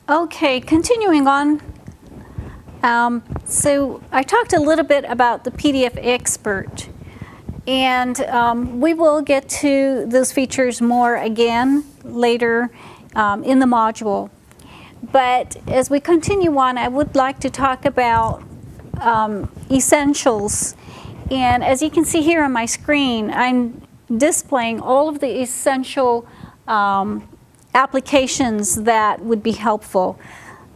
Okay, continuing on. So I talked a little bit about the PDF Expert, and we will get to those features more again later in the module. But as we continue on, I would like to talk about essentials. And as you can see here on my screen, I'm displaying all of the essential applications that would be helpful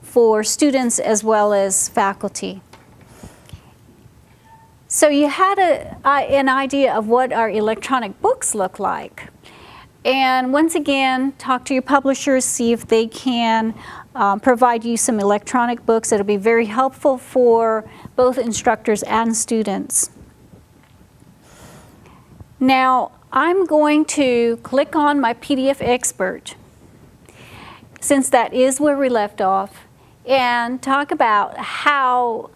for students as well as faculty. So you had an idea of what our electronic books look like. And once again, talk to your publishers, see if they can provide you some electronic books that'll be very helpful for both instructors and students. Now, I'm going to click on my PDF Expert, since that is where we left off, and talk about how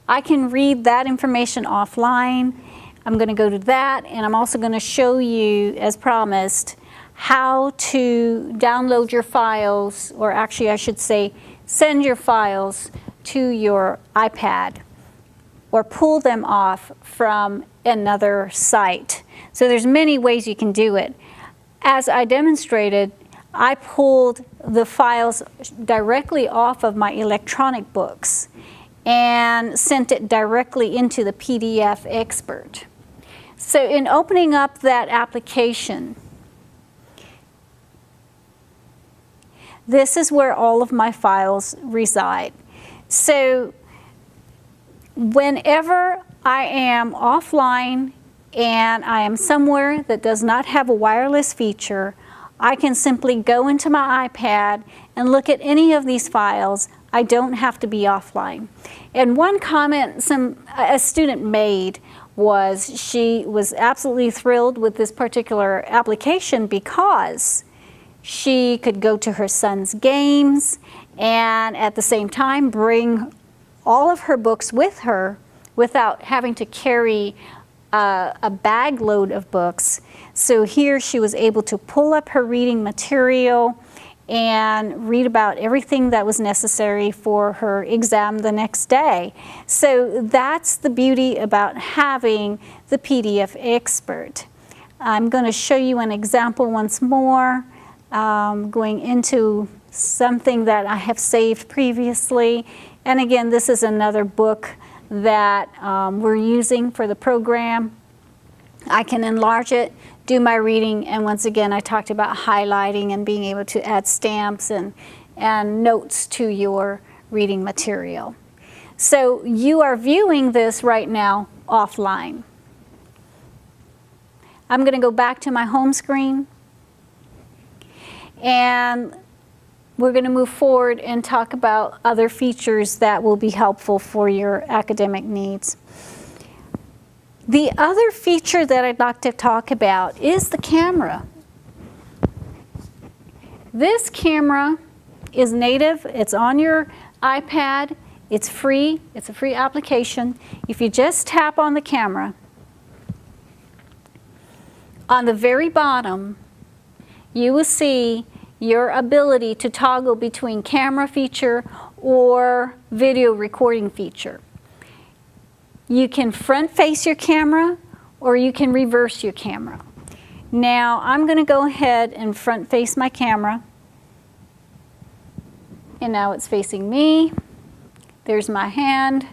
I can read that information offline. I'm going to go to that, and I'm also going to show you, as promised, how to download your files, or actually I should say send your files to your iPad or pull them off from another site. So there's many ways you can do it. As I demonstrated, I pulled the files directly off of my electronic books and sent it directly into the PDF Expert. So in opening up that application, this is where all of my files reside. So whenever I am offline and I am somewhere that does not have a wireless feature, I can simply go into my iPad and look at any of these files. I don't have to be offline. And one comment a student made was she was absolutely thrilled with this particular application because she could go to her son's games and at the same time bring all of her books with her without having to carry a bag load of books. So here she was able to pull up her reading material and read about everything that was necessary for her exam the next day. So that's the beauty about having the PDF Expert. I'm going to show you an example once more, going into something that I have saved previously. And again, this is another book that we're using for the program. I can enlarge it, do my reading, and once again I talked about highlighting and being able to add stamps and notes to your reading material. So you are viewing this right now offline. I'm going to go back to my home screen, and we're going to move forward and talk about other features that will be helpful for your academic needs. The other feature that I'd like to talk about is the camera. This camera is native. It's on your iPad. It's free. It's a free application. If you just tap on the camera, on the very bottom, you will see your ability to toggle between camera feature or video recording feature. You can front face your camera or you can reverse your camera. Now I'm going to go ahead and front face my camera, and now it's facing me. There's my hand,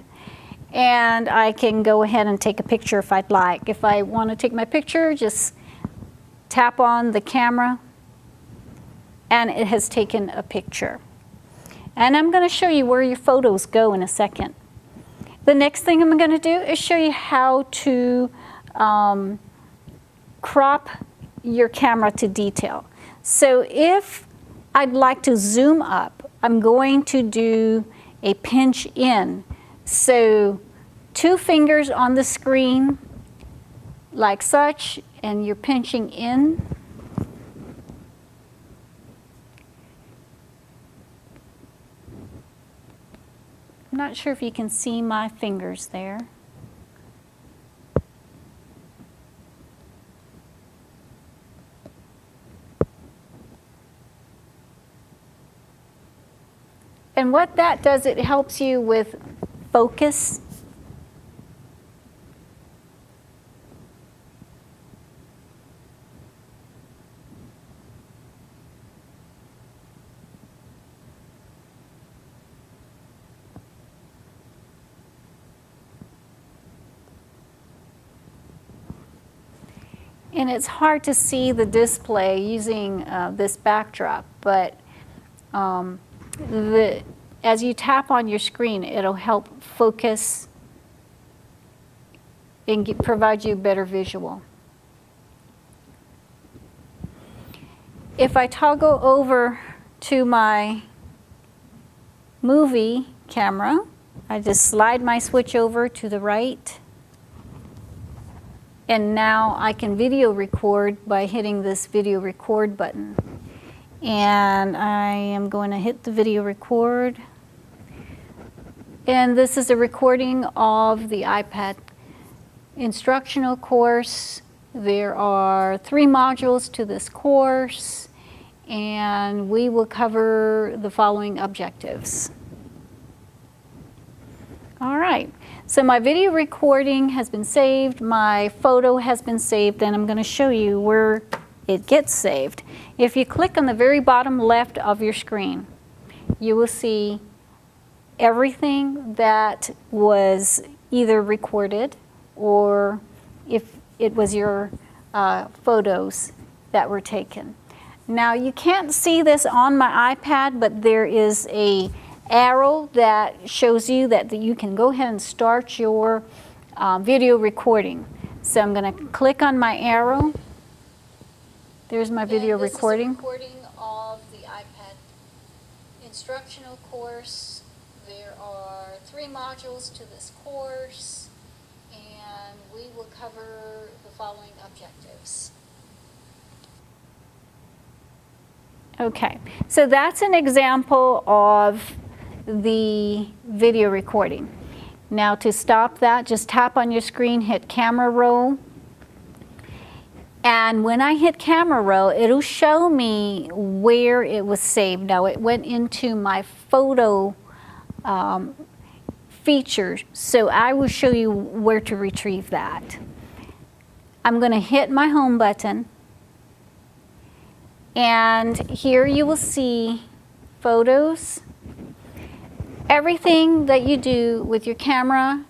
and I can go ahead and take a picture if I'd like. If I want to take my picture, just tap on the camera and it has taken a picture. And I'm going to show you where your photos go in a second. The next thing I'm going to do is show you how to crop your camera to detail. So if I'd like to zoom up, I'm going to do a pinch in. So 2 fingers on the screen like such, and you're pinching in. I'm not sure if you can see my fingers there. And what that does, it helps you with focus. And it's hard to see the display using this backdrop, but as you tap on your screen, it'll help focus and provide you a better visual. If I toggle over to my movie camera, I just slide my switch over to the right. And now I can video record by hitting this video record button. And I am going to hit the video record. And this is a recording of the iPad instructional course. There are 3 modules to this course, and we will cover the following objectives. All right. So my video recording has been saved, my photo has been saved, and I'm going to show you where it gets saved. If you click on the very bottom left of your screen, you will see everything that was either recorded or if it was your photos that were taken. Now you can't see this on my iPad, but there is a arrow that shows you that you can go ahead and start your video recording. So I'm going to click on my arrow. There's my video recording. This is a recording of the iPad instructional course. There are 3 modules to this course, and we will cover the following objectives. Okay, so that's an example of the video recording. Now to stop that, just tap on your screen, hit camera roll. And when I hit camera roll, it'll show me where it was saved. Now it went into my photo feature, so I will show you where to retrieve that. I'm going to hit my home button, and here you will see photos. Everything that you do with your camera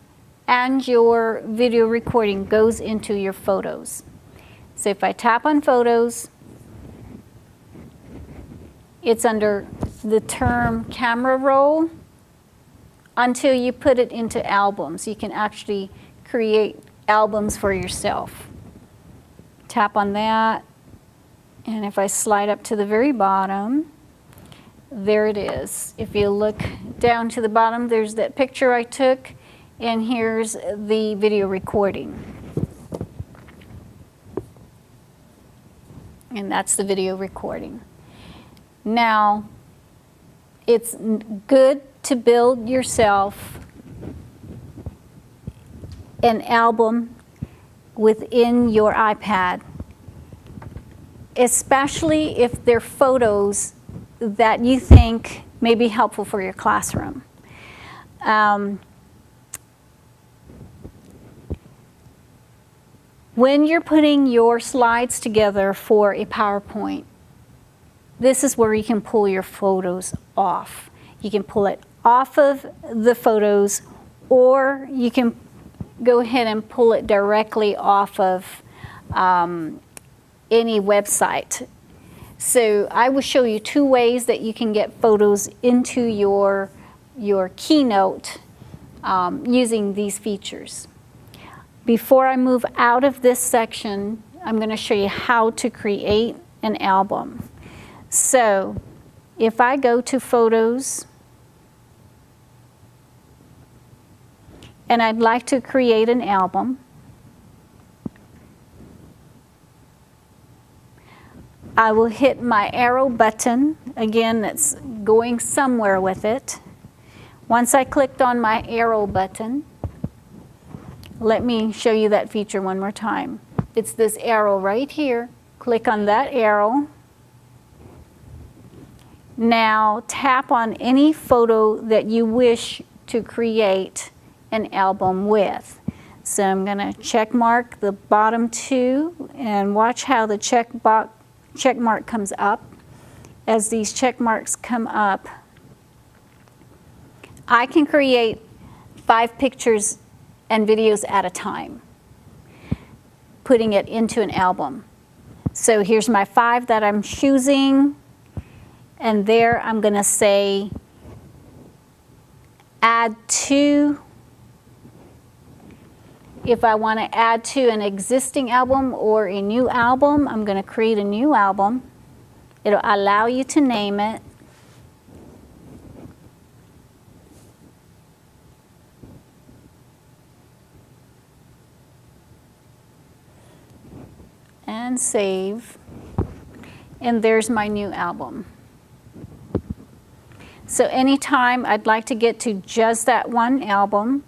and your video recording goes into your photos. So if I tap on photos, it's under the term camera roll until you put it into albums. You can actually create albums for yourself. Tap on that, and if I slide up to the very bottom, there it is. If you look down to the bottom, there's that picture I took, and here's the video recording. And that's the video recording. Now, it's good to build yourself an album within your iPad, especially if they're photos that you think may be helpful for your classroom. When you're putting your slides together for a PowerPoint, this is where you can pull your photos off. You can pull it off of the photos, or you can go ahead and pull it directly off of any website. So I will show you 2 ways that you can get photos into your Keynote using these features. Before I move out of this section, I'm going to show you how to create an album. So if I go to Photos, and I'd like to create an album, I will hit my arrow button. Again, that's going somewhere with it. Once I clicked on my arrow button, let me show you that feature one more time. It's this arrow right here. Click on that arrow, Now tap on any photo that you wish to create an album with. So I'm going to check mark the bottom two and watch how the check mark comes up. As these check marks come up, I can create 5 pictures and videos at a time, putting it into an album. So here's my 5 that I'm choosing, and there I'm going to say add to. If I want to add to an existing album or a new album, I'm going to create a new album. It'll allow you to name it. And save. And there's my new album. So anytime I'd like to get to just that one album,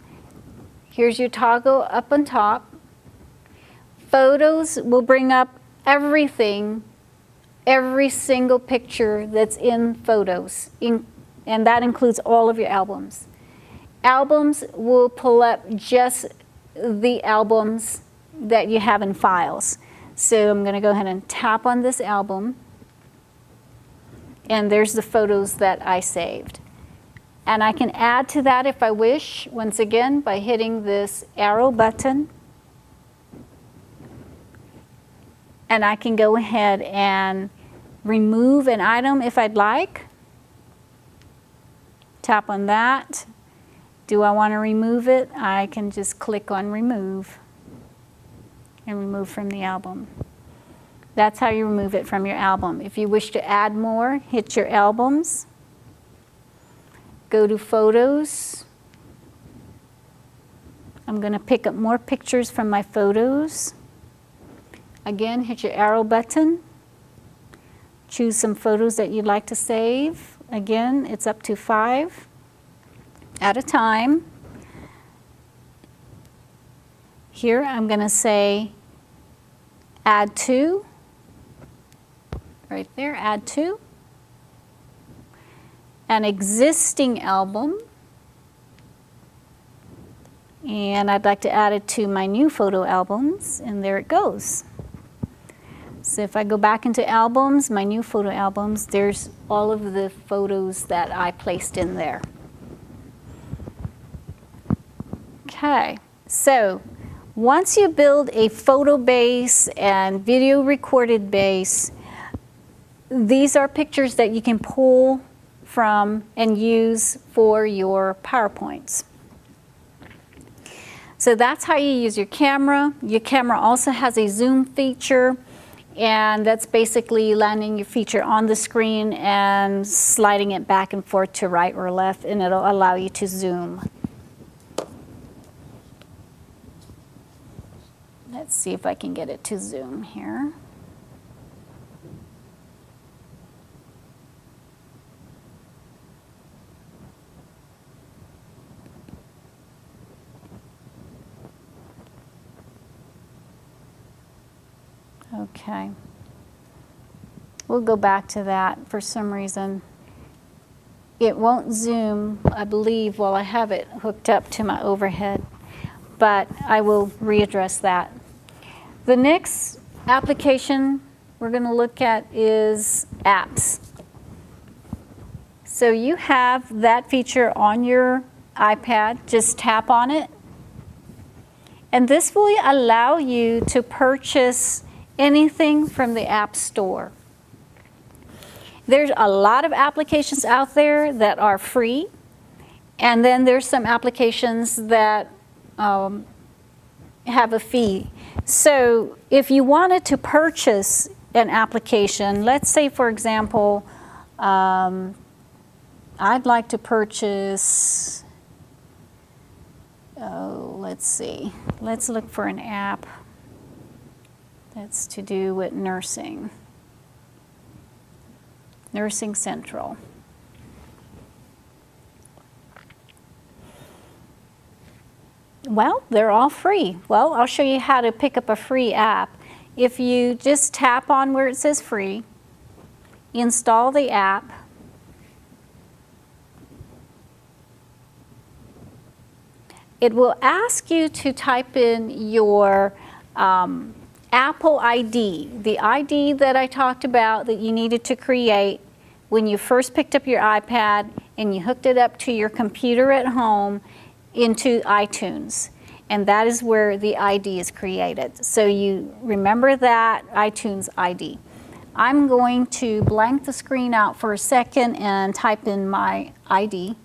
here's your toggle up on top. Photos will bring up everything, every single picture that's in Photos, and that includes all of your albums. Albums will pull up just the albums that you have in Files. So I'm going to go ahead and tap on this album, and there's the photos that I saved. And I can add to that if I wish, once again, by hitting this arrow button. And I can go ahead and remove an item if I'd like. Tap on that. Do I want to remove it? I can just click on remove and remove from the album. That's how you remove it from your album. If you wish to add more, hit your albums. Go to Photos. I'm going to pick up more pictures from my photos. Again, hit your arrow button. Choose some photos that you'd like to save. Again, it's up to 5 at a time. Here I'm going to say add to. Right there, add to. An existing album, and I'd like to add it to my new photo albums, and there it goes. So if I go back into albums, my new photo albums, there's all of the photos that I placed in there. Okay, so once you build a photo base and video recorded base, these are pictures that you can pull from and use for your PowerPoints. So that's how you use your camera. Your camera also has a zoom feature, and that's basically landing your feature on the screen and sliding it back and forth to right or left, and it'll allow you to zoom. Let's see if I can get it to zoom here. Okay, we'll go back to that. For some reason, it won't zoom, I believe, while I have it hooked up to my overhead, but I will readdress that. The next application we're going to look at is apps. So you have that feature on your iPad. Just tap on it, and this will allow you to purchase anything from the App Store. There's a lot of applications out there that are free, and then there's some applications that have a fee. So if you wanted to purchase an application, let's say for example, I'd like to purchase, let's see, let's look for an app that's to do with nursing. Nursing Central. Well, they're all free. Well, I'll show you how to pick up a free app. If you just tap on where it says free, install the app, it will ask you to type in your Apple ID, the ID that I talked about that you needed to create when you first picked up your iPad and you hooked it up to your computer at home into iTunes. And that is where the ID is created. So you remember that iTunes ID. I'm going to blank the screen out for a second and type in my ID.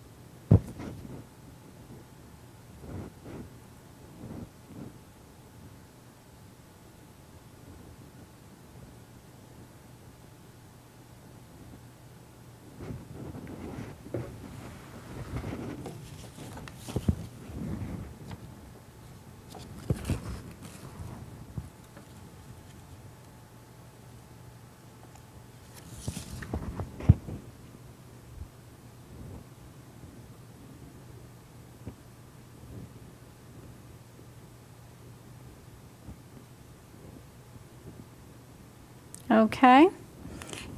Okay,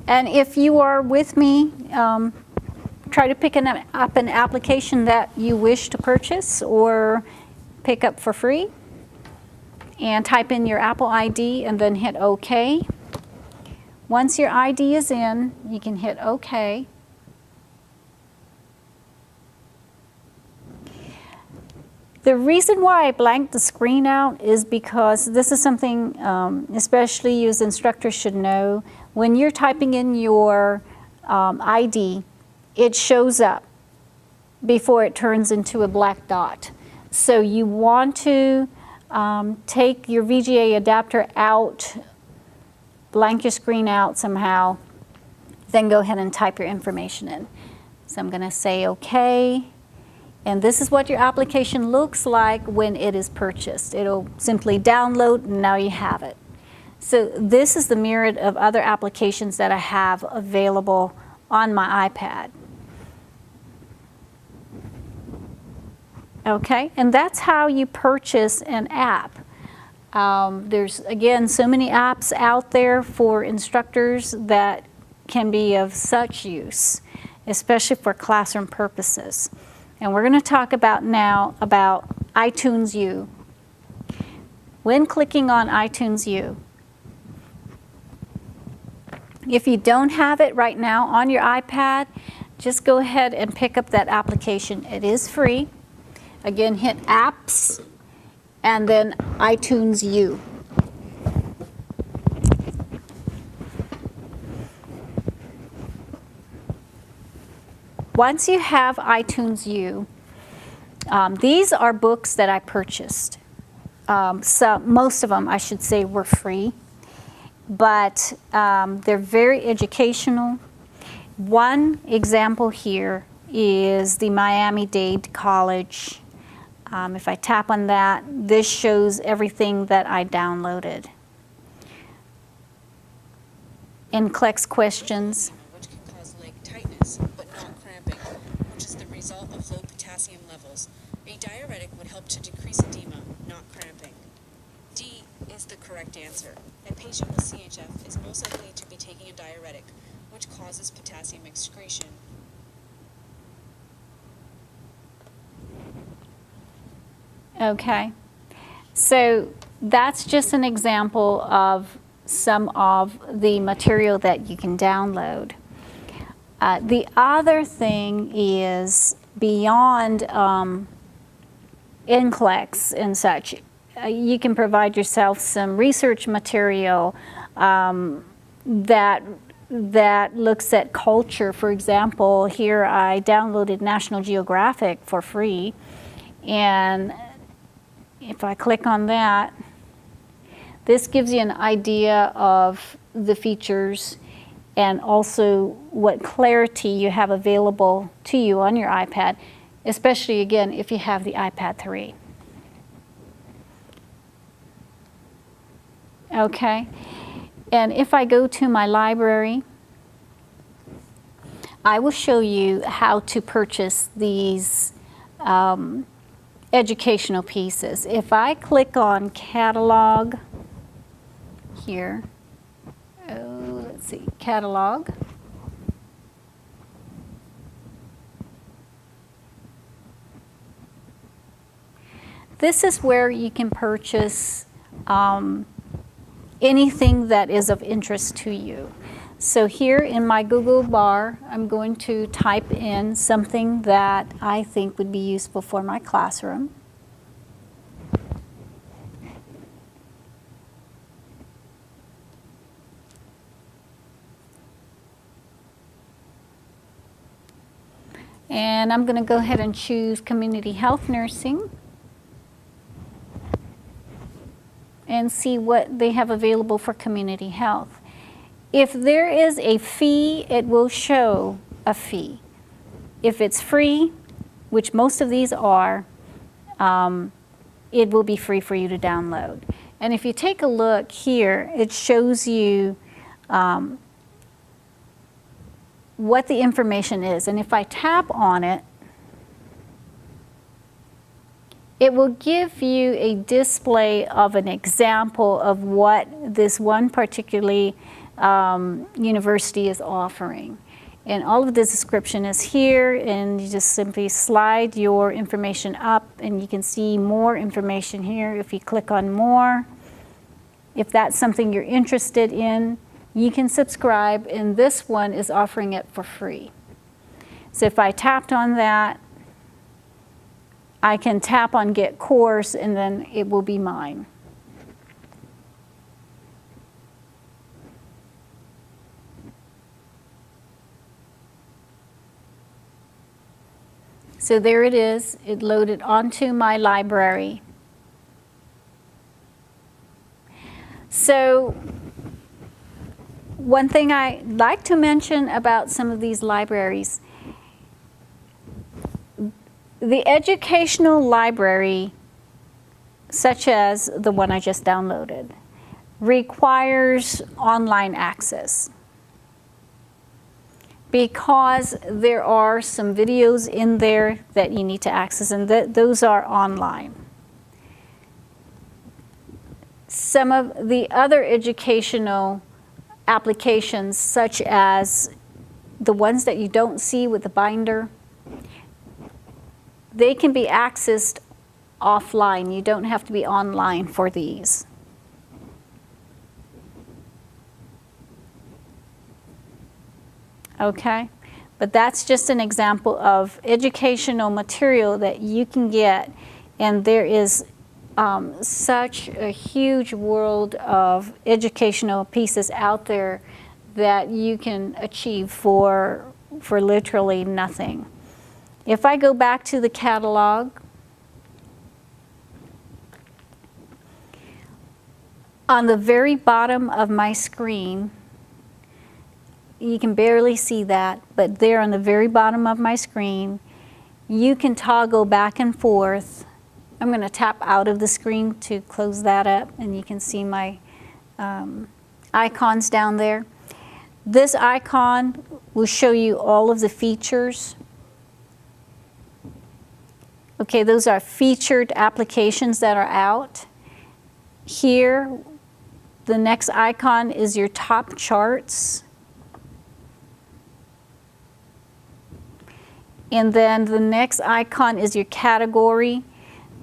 and if you are with me, try to pick up an application that you wish to purchase or pick up for free, and type in your Apple ID and then hit OK. Once your ID is in, you can hit OK. The reason why I blanked the screen out is because this is something, especially you as instructors should know. When you're typing in your ID, it shows up before it turns into a black dot. So you want to take your VGA adapter out, blank your screen out somehow, then go ahead and type your information in. So I'm going to say OK. And this is what your application looks like when it is purchased. It'll simply download and now you have it. So this is the myriad of other applications that I have available on my iPad. Okay, and that's how you purchase an app. There's, again, so many apps out there for instructors that can be of such use, especially for classroom purposes. And we're going to talk about now about iTunes U. When clicking on iTunes U, if you don't have it right now on your iPad, just go ahead and pick up that application. It is free. Again, hit Apps and then iTunes U. Once you have iTunes U, these are books that I purchased. Most of them, I should say, were free, but they're very educational. One example here is the Miami-Dade College. If I tap on that, this shows everything that I downloaded. NCLEX questions. Which can cause leg tightness, but not cramping, which is the result of low potassium levels. A diuretic would help to decrease edema, not cramping. D is the correct answer. A patient with CHF is most likely to be taking a diuretic, which causes potassium excretion. Okay, so that's just an example of some of the material that you can download. The other thing is beyond NCLEX and such, you can provide yourself some research material that looks at culture. For example, here I downloaded National Geographic for free, and if I click on that, this gives you an idea of the features and also what clarity you have available to you on your iPad, especially again if you have the iPad 3. Okay, and if I go to my library, I will show you how to purchase these educational pieces. If I click on catalog here, let's see, catalog. this is where you can purchase anything that is of interest to you. So here in my Google bar, I'm going to type in something that I think would be useful for my classroom. And I'm going to go ahead and choose community health nursing and see what they have available for community health. If there is a fee, it will show a fee. If it's free, which most of these are, it will be free for you to download. And if you take a look here, it shows you what the information is. And if I tap on it, it will give you a display of an example of what this one particularly university is offering. And all of the description is here, and you just simply slide your information up and you can see more information here. If you click on more, if that's something you're interested in, you can subscribe, and this one is offering it for free. So if I tapped on that, I can tap on Get Course, and then it will be mine. So there it is. It loaded onto my library. So one thing I like to mention about some of these libraries, the educational library, such as the one I just downloaded, requires online access because there are some videos in there that you need to access, and those are online. Some of the other educational applications, such as the ones that you don't see with the binder, they can be accessed offline. You don't have to be online for these. Okay, but that's just an example of educational material that you can get, and there is such a huge world of educational pieces out there that you can achieve for literally nothing. If I go back to the catalog, on the very bottom of my screen, you can barely see that, but there on the very bottom of my screen, you can toggle back and forth. I'm going to tap out of the screen to close that up, and you can see my icons down there. This icon will show you all of the features. Okay, those are featured applications that are out. Here, the next icon is your top charts. And then the next icon is your category.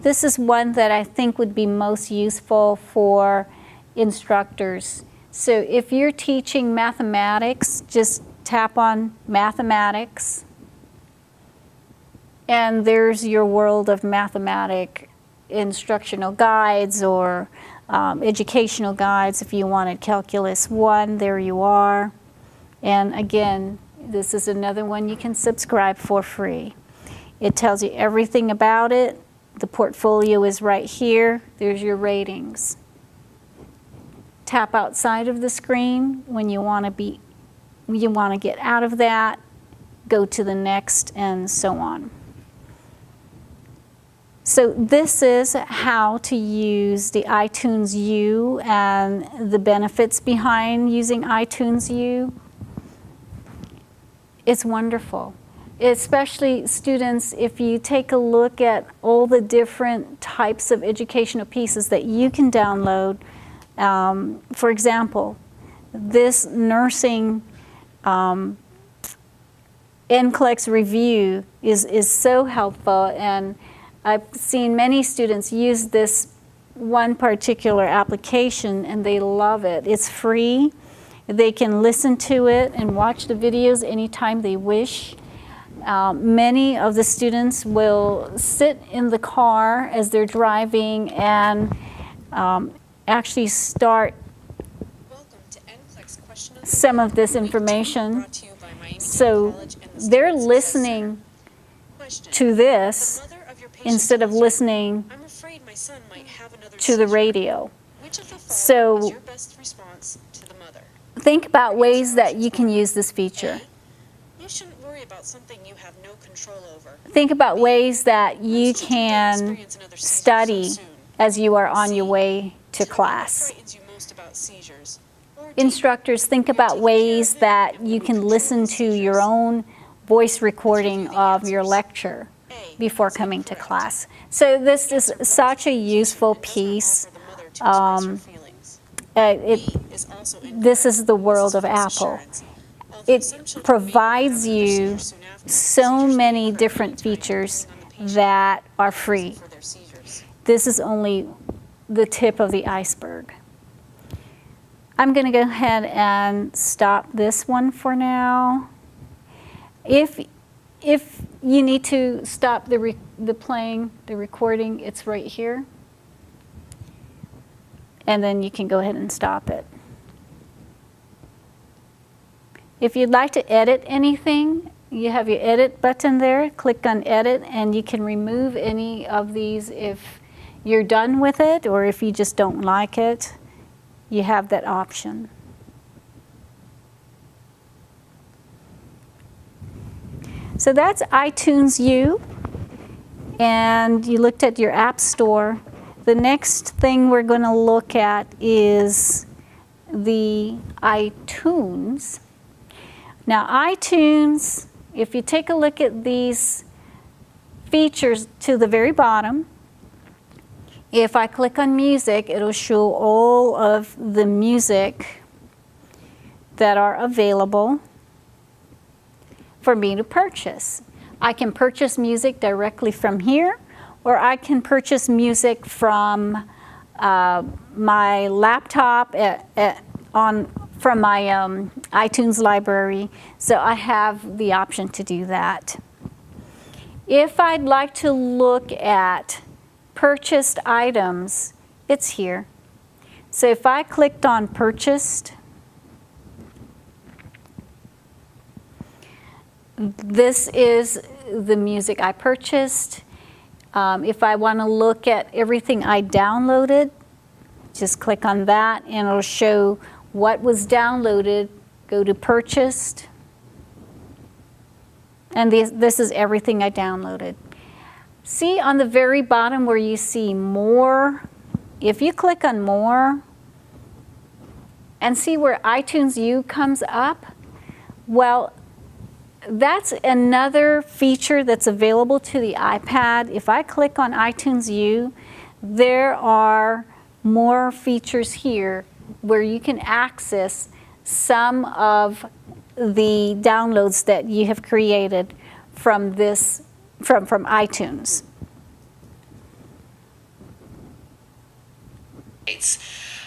This is one that I think would be most useful for instructors. So if you're teaching mathematics, just tap on mathematics. And there's your world of mathematic instructional guides or educational guides. If you wanted Calculus 1, there you are. And again, this is another one you can subscribe for free. It tells you everything about it. The portfolio is right here. There's your ratings. Tap outside of the screen when you want to get out of that, go to the next, and so on. So this is how to use the iTunes U and the benefits behind using iTunes U. It's wonderful, especially students, if you take a look at all the different types of educational pieces that you can download. For example, this nursing NCLEX review is so helpful, and I've seen many students use this one particular application and they love it. It's free. They can listen to it and watch the videos anytime they wish. Many of the students will sit in the car as they're driving and actually start some of this information. So they're listening to this instead of listening to the radio. So think about ways that you can use this feature. You shouldn't worry about something you have no control over. Think about ways that you can study as you are on your way to class. Instructors, think about ways that you can listen to your own voice recording of your lecture before coming to class. So this is such a useful piece. This is the world of Apple. It provides you so many different features that are free. This is only the tip of the iceberg. I'm going to go ahead and stop this one for now. If you need to stop the playing, the recording, it's right here. And then you can go ahead and stop it. If you'd like to edit anything, you have your edit button there. Click on edit and you can remove any of these if you're done with it or if you just don't like it. You have that option. So that's iTunes U, and you looked at your App Store. The next thing we're going to look at is the iTunes. Now iTunes, if you take a look at these features to the very bottom, if I click on music, it'll show all of the music that are available for me to purchase. I can purchase music directly from here, or I can purchase music from my laptop from my iTunes library. So I have the option to do that. If I'd like to look at purchased items, it's here. So if I clicked on purchased, this is the music I purchased. If I want to look at everything I downloaded, just click on that and it'll show what was downloaded. Go to purchased, and this is everything I downloaded. See on the very bottom where you see more, if you click on more and see where iTunes U comes up, well, that's another feature that's available to the iPad. If I click on iTunes U, there are more features here where you can access some of the downloads that you have created from this from iTunes.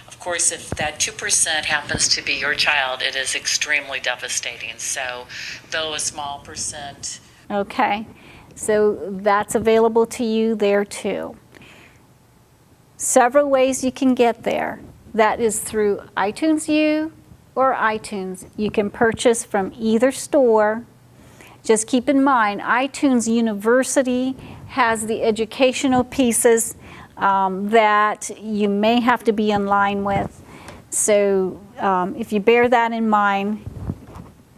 Of course, if that 2% happens to be your child, it is extremely devastating. So, though a small percent. Okay, so that's available to you there too. Several ways you can get there. That is through iTunes U or iTunes. You can purchase from either store. Just keep in mind, iTunes University has the educational pieces that you may have to be in line with. So if you bear that in mind,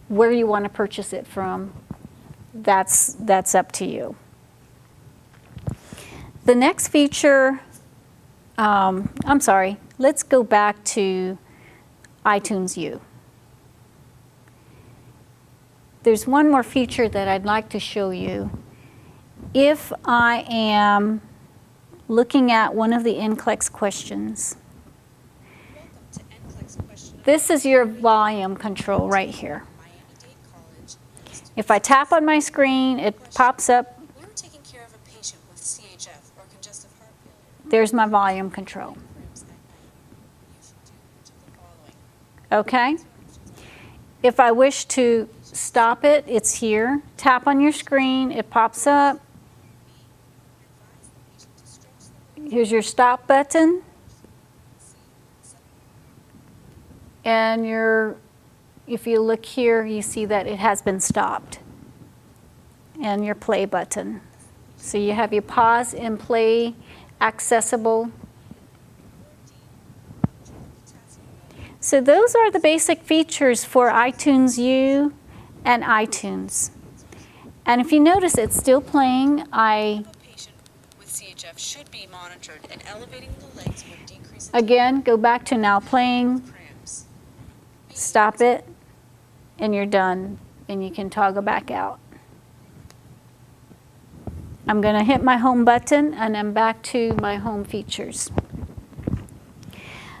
where you want to purchase it from, that's up to you. The next feature, I'm sorry, let's go back to iTunes U. There's one more feature that I'd like to show you. If I am looking at one of the NCLEX questions, this is your volume control right here. If I tap on my screen, it pops up. We were taking care of a patient with CHF. There's my volume control. cramps at night, you should do each of the following. Okay? If I wish to stop it, it's here. Tap on your screen, it pops up. Advise the patient to stretch their Here's your stop button. And if you look here, you see that it has been stopped. And your play button. So you have your pause and play accessible. So those are the basic features for iTunes U and iTunes. And if you notice, it's still playing. A patient with CHF should be monitored, and elevating the legs would decrease the Again, go back to now playing, cramps. stop it, and you're done. And you can toggle back out. I'm going to hit my home button, and I'm back to my home features.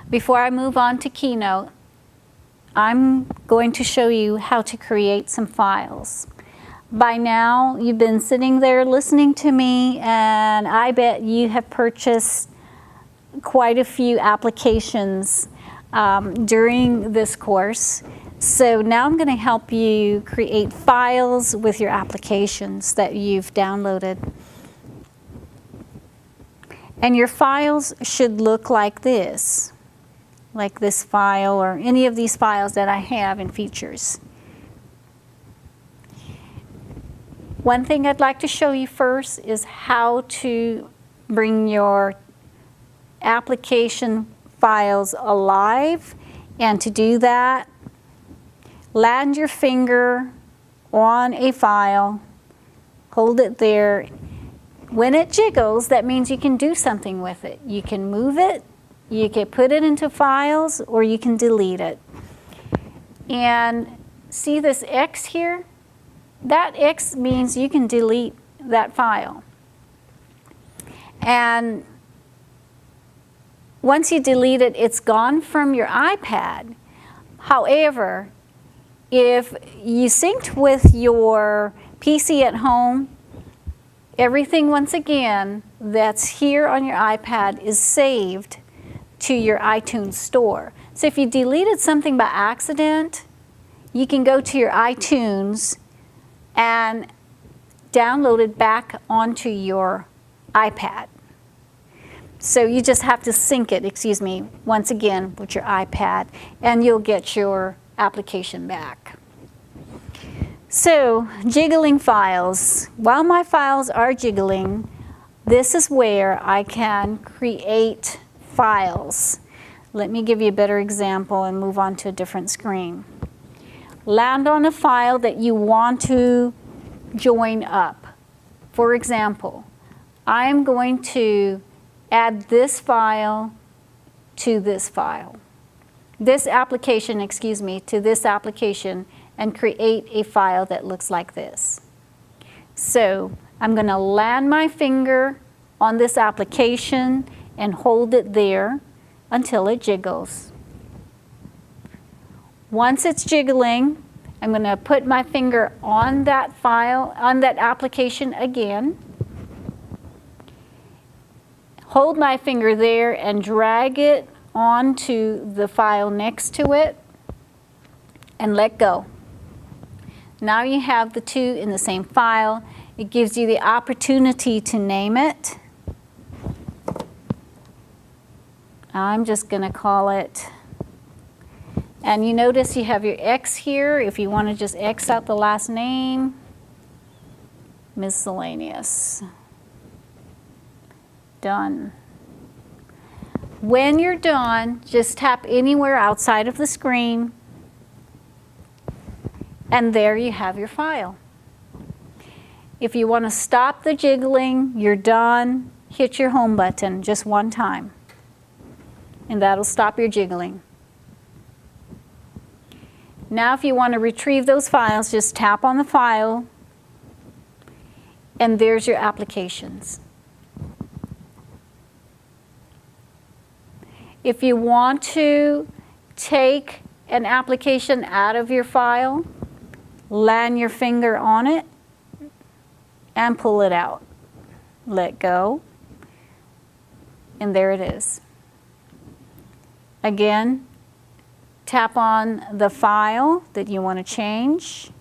Before I move on to Keynote, I'm going to show you how to create some files. By now, you've been sitting there listening to me, and I bet you have purchased quite a few applications during this course. So now I'm going to help you create files with your applications that you've downloaded. And your files should look like this file or any of these files that I have in features. One thing I'd like to show you first is how to bring your application files alive. And to do that, land your finger on a file, hold it there. When it jiggles, that means you can do something with it. You can move it, you can put it into files, or you can delete it. And see this X here? That X means you can delete that file. And once you delete it, it's gone from your iPad. However, if you synced with your PC at home, everything, once again, that's here on your iPad is saved to your iTunes store. So if you deleted something by accident, you can go to your iTunes and download it back onto your iPad. So you just have to sync it, once again with your iPad, and you'll get your application back. So, jiggling files. While my files are jiggling, this is where I can create files. Let me give you a better example and move on to a different screen. Land on a file that you want to join up. For example, I'm going to add this file to this file. This application, to this application, and create a file that looks like this. So I'm going to land my finger on this application and hold it there until it jiggles. Once it's jiggling, I'm going to put my finger on that file, on that application again. Hold my finger there and drag it onto the file next to it and let go. Now you have the two in the same file. It gives you the opportunity to name it. I'm just going to call it, and you notice you have your X here. If you want to just X out the last name, miscellaneous. Done. When you're done, just tap anywhere outside of the screen, and there you have your file. If you want to stop the jiggling, you're done, hit your home button just one time, and that'll stop your jiggling. Now if you want to retrieve those files, just tap on the file, and there's your applications. If you want to take an application out of your file, land your finger on it and pull it out. Let go. and there it is. Again, tap on the file that you want to change.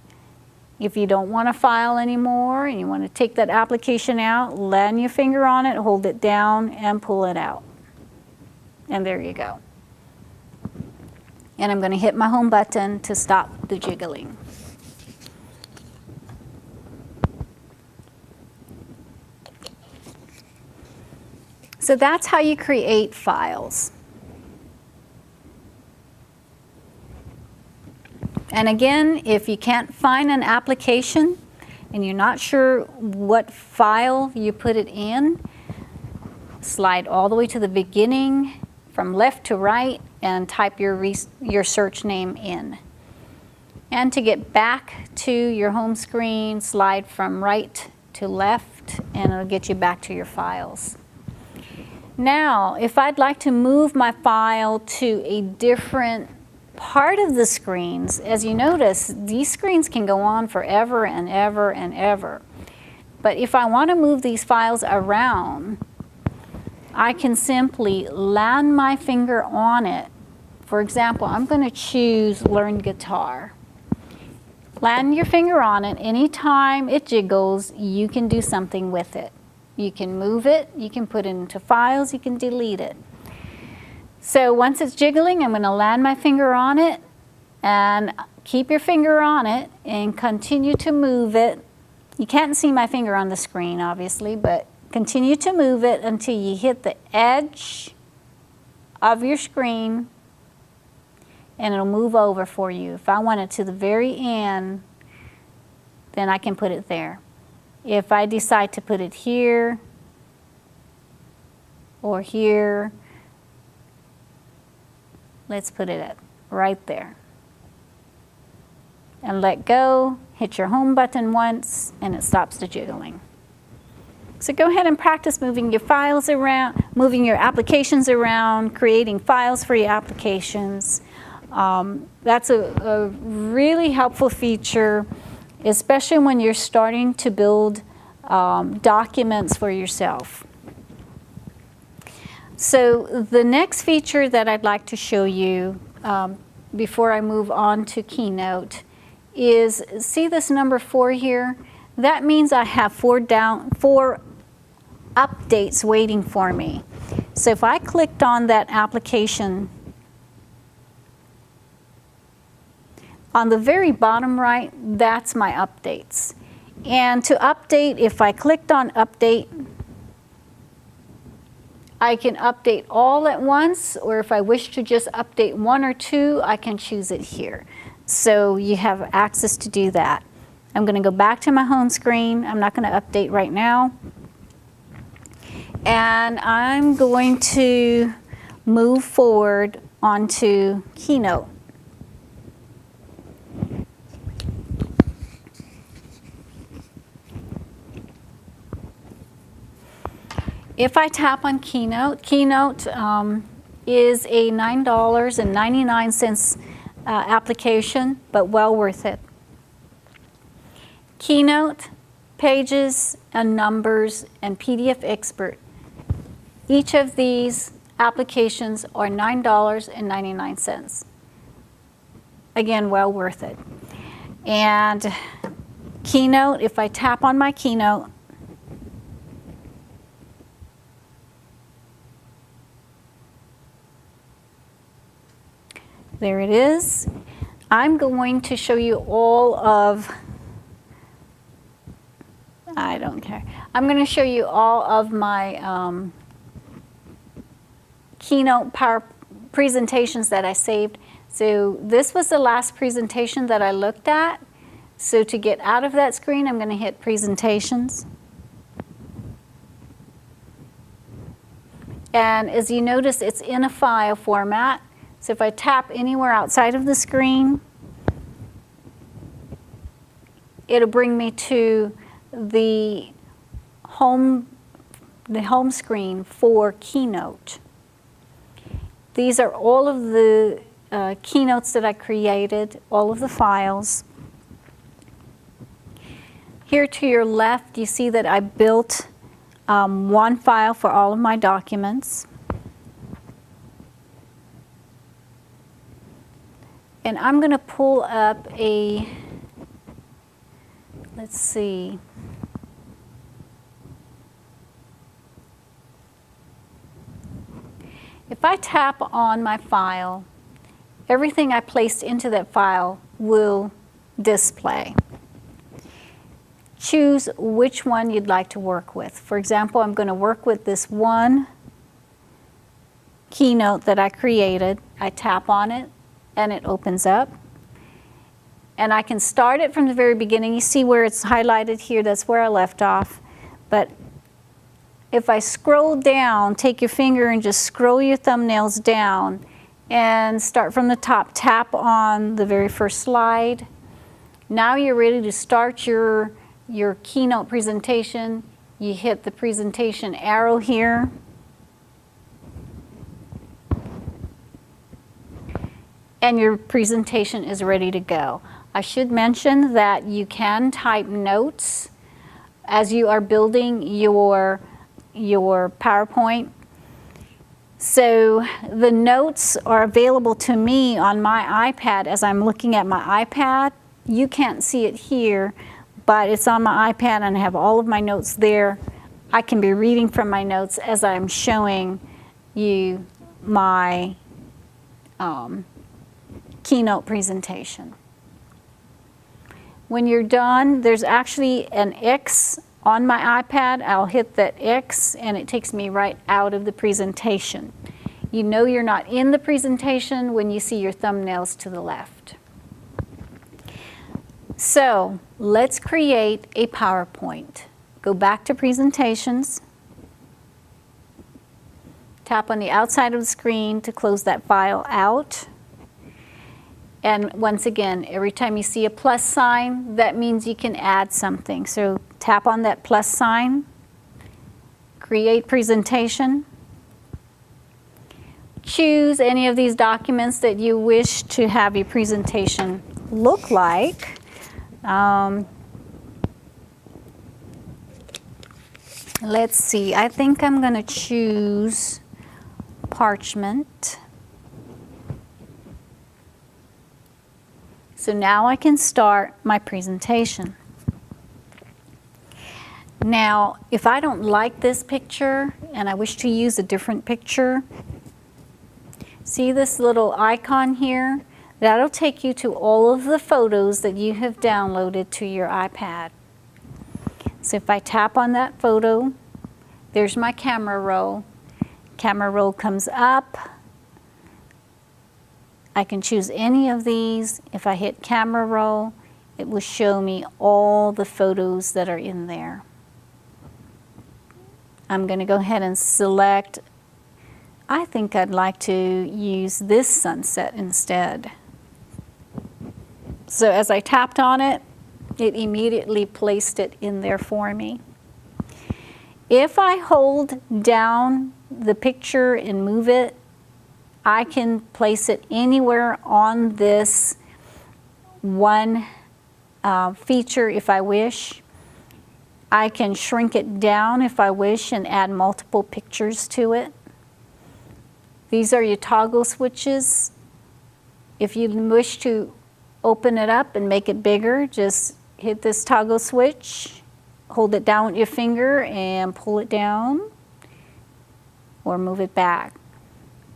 If you don't want to file anymore and you want to take that application out, land your finger on it, hold it down, and pull it out. And there you go. And I'm going to hit my home button to stop the jiggling. So that's how you create files. And again, if you can't find an application and you're not sure what file you put it in, slide all the way to the beginning from left to right and type your search name in. And to get back to your home screen, slide from right to left and it'll get you back to your files. Now, if I'd like to move my file to a different part of the screens, as you notice, these screens can go on forever and ever and ever. But if I want to move these files around, I can simply land my finger on it. For example, I'm going to choose Learn Guitar. Land your finger on it. Anytime it jiggles, you can do something with it. You can move it, you can put it into files, you can delete it. So once it's jiggling, I'm going to land my finger on it and keep your finger on it and continue to move it. You can't see my finger on the screen, obviously, but continue to move it until you hit the edge of your screen and it'll move over for you. If I want it to the very end, then I can put it there. If I decide to put it here or here, let's put it right there. And let go, hit your home button once, and it stops the jiggling. So go ahead and practice moving your files around, moving your applications around, creating files for your applications. That's a really helpful feature, especially when you're starting to build documents for yourself. So the next feature that I'd like to show you before I move on to Keynote is, see this number 4 here? That means I have 4 updates waiting for me. So if I clicked on that application, on the very bottom right, that's my updates. And to update, if I clicked on update, I can update all at once, or if I wish to just update 1 or 2, I can choose it here. So you have access to do that. I'm going to go back to my home screen. I'm not going to update right now. And I'm going to move forward onto Keynote. If I tap on Keynote, Keynote is a $9.99 application, but well worth it. Keynote, Pages, and Numbers, and PDF Expert. Each of these applications are $9.99. Again, well worth it. And Keynote, if I tap on my Keynote, there it is. I'm going to show you all of, I don't care. I'm going to show you all of my Keynote Power presentations that I saved. So this was the last presentation that I looked at. So to get out of that screen, I'm going to hit Presentations. And as you notice, it's in a file format. So if I tap anywhere outside of the screen, it'll bring me to the home screen for Keynote. These are all of the keynotes that I created, all of the files. Here to your left, you see that I built one file for all of my documents. And I'm going to pull up a, let's see. If I tap on my file, everything I placed into that file will display. Choose which one you'd like to work with. For example, I'm going to work with this one keynote that I created. I tap on it and it opens up. And I can start it from the very beginning. You see where it's highlighted here, that's where I left off. But if I scroll down, take your finger and just scroll your thumbnails down and start from the top, tap on the very first slide. Now you're ready to start your keynote presentation. You hit the presentation arrow here. And your presentation is ready to go. I should mention that you can type notes as you are building your PowerPoint. So the notes are available to me on my iPad as I'm looking at my iPad. You can't see it here, but it's on my iPad and I have all of my notes there. I can be reading from my notes as I'm showing you my keynote presentation. When you're done, there's actually an X on my iPad. I'll hit that X and it takes me right out of the presentation. You know you're not in the presentation when you see your thumbnails to the left. So let's create a PowerPoint. Go back to presentations. Tap on the outside of the screen to close that file out. And once again, every time you see a plus sign, that means you can add something. So tap on that plus sign, create presentation. Choose any of these documents that you wish to have your presentation look like. Let's see, I think I'm going to choose parchment. So now I can start my presentation. Now, if I don't like this picture and I wish to use a different picture, see this little icon here? That'll take you to all of the photos that you have downloaded to your iPad. So if I tap on that photo, there's my camera roll. Camera roll comes up. I can choose any of these. If I hit camera roll, it will show me all the photos that are in there. I'm going to go ahead and select, I think I'd like to use this sunset instead. So as I tapped on it, it immediately placed it in there for me. If I hold down the picture and move it, I can place it anywhere on this one feature if I wish. I can shrink it down if I wish and add multiple pictures to it. These are your toggle switches. If you wish to open it up and make it bigger, just hit this toggle switch, hold it down with your finger and pull it down or move it back.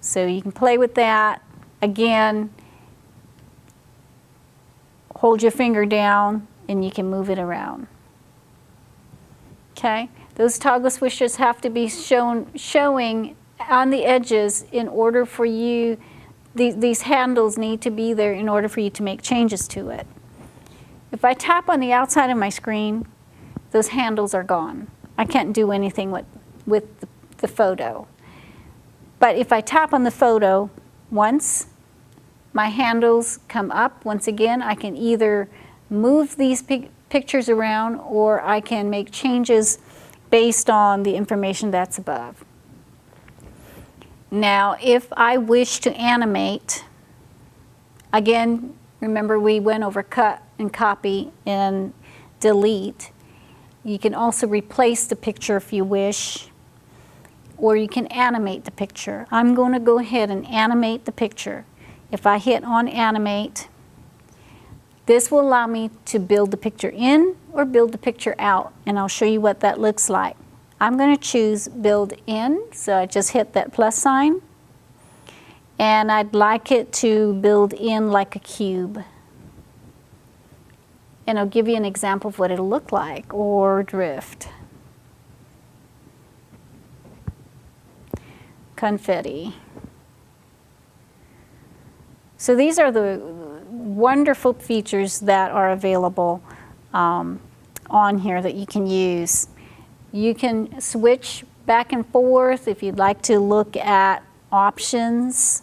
So you can play with that. Again, hold your finger down and you can move it around. Okay, those toggle switches have to be showing on the edges in order for you, these handles need to be there in order for you to make changes to it. If I tap on the outside of my screen, those handles are gone. I can't do anything with the photo. But if I tap on the photo once, my handles come up. Once again, I can either move these pictures around or I can make changes based on the information that's above. Now, if I wish to animate, again, remember we went over cut and copy and delete. You can also replace the picture if you wish, or you can animate the picture. I'm going to go ahead and animate the picture. If I hit on animate, this will allow me to build the picture in or build the picture out, and I'll show you what that looks like. I'm going to choose build in, so I just hit that plus sign, and I'd like it to build in like a cube. And I'll give you an example of what it'll look like, or drift. Confetti. So these are the wonderful features that are available on here that you can use. You can switch back and forth if you'd like to look at options.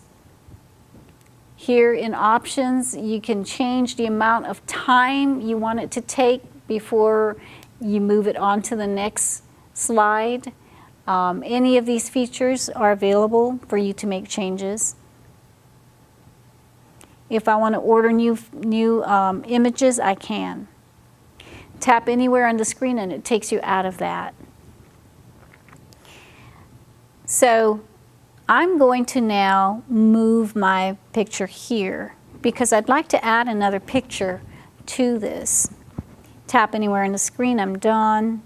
Here in options, you can change the amount of time you want it to take before you move it on to the next slide. Any of these features are available for you to make changes. If I want to order new images, I can. Tap anywhere on the screen and it takes you out of that. So I'm going to now move my picture here because I'd like to add another picture to this. Tap anywhere on the screen, I'm done.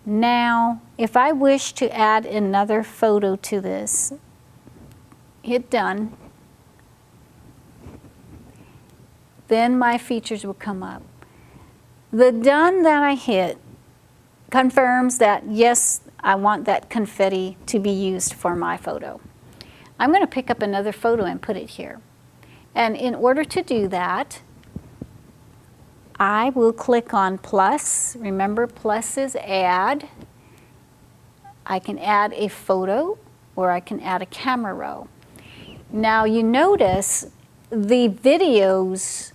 Now, if I wish to add another photo to this, hit done. Then my features will come up. The done that I hit confirms that yes, I want that confetti to be used for my photo. I'm going to pick up another photo and put it here. And in order to do that, I will click on plus. Remember, plus is add. I can add a photo or I can add a camera roll. Now you notice the videos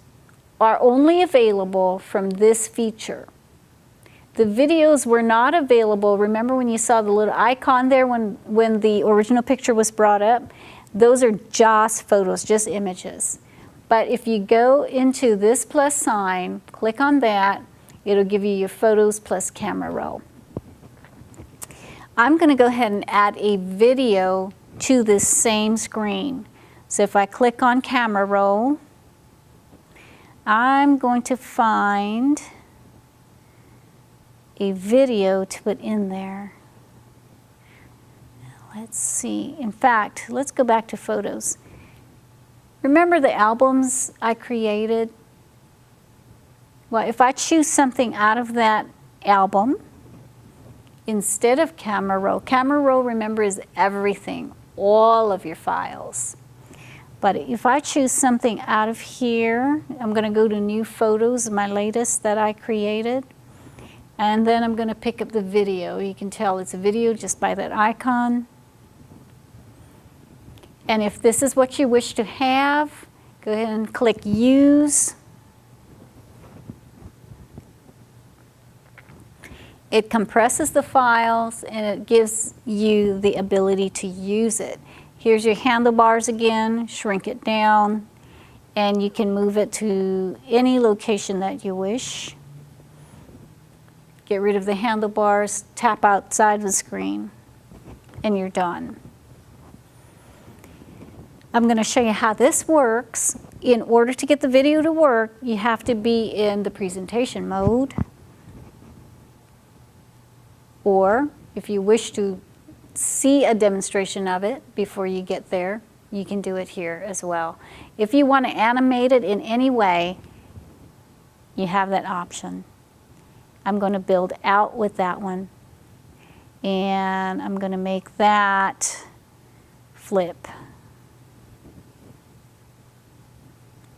are only available from this feature. The videos were not available. Remember when you saw the little icon there when the original picture was brought up? Those are just photos, just images. But if you go into this plus sign, click on that, it'll give you your photos plus camera roll. I'm going to go ahead and add a video to this same screen. So if I click on camera roll, I'm going to find a video to put in there. Let's see. In fact, let's go back to photos. Remember the albums I created? Well, if I choose something out of that album, instead of camera roll, remember, is everything, all of your files. But if I choose something out of here, I'm going to go to new photos, my latest that I created, and then I'm going to pick up the video. You can tell it's a video just by that icon. And if this is what you wish to have, go ahead and click Use. It compresses the files and it gives you the ability to use it. Here's your handlebars again, shrink it down, and you can move it to any location that you wish. Get rid of the handlebars, tap outside the screen, and you're done. I'm going to show you how this works. In order to get the video to work, you have to be in the presentation mode. Or if you wish to see a demonstration of it before you get there, you can do it here as well. If you want to animate it in any way, you have that option. I'm going to build out with that one, and I'm going to make that flip.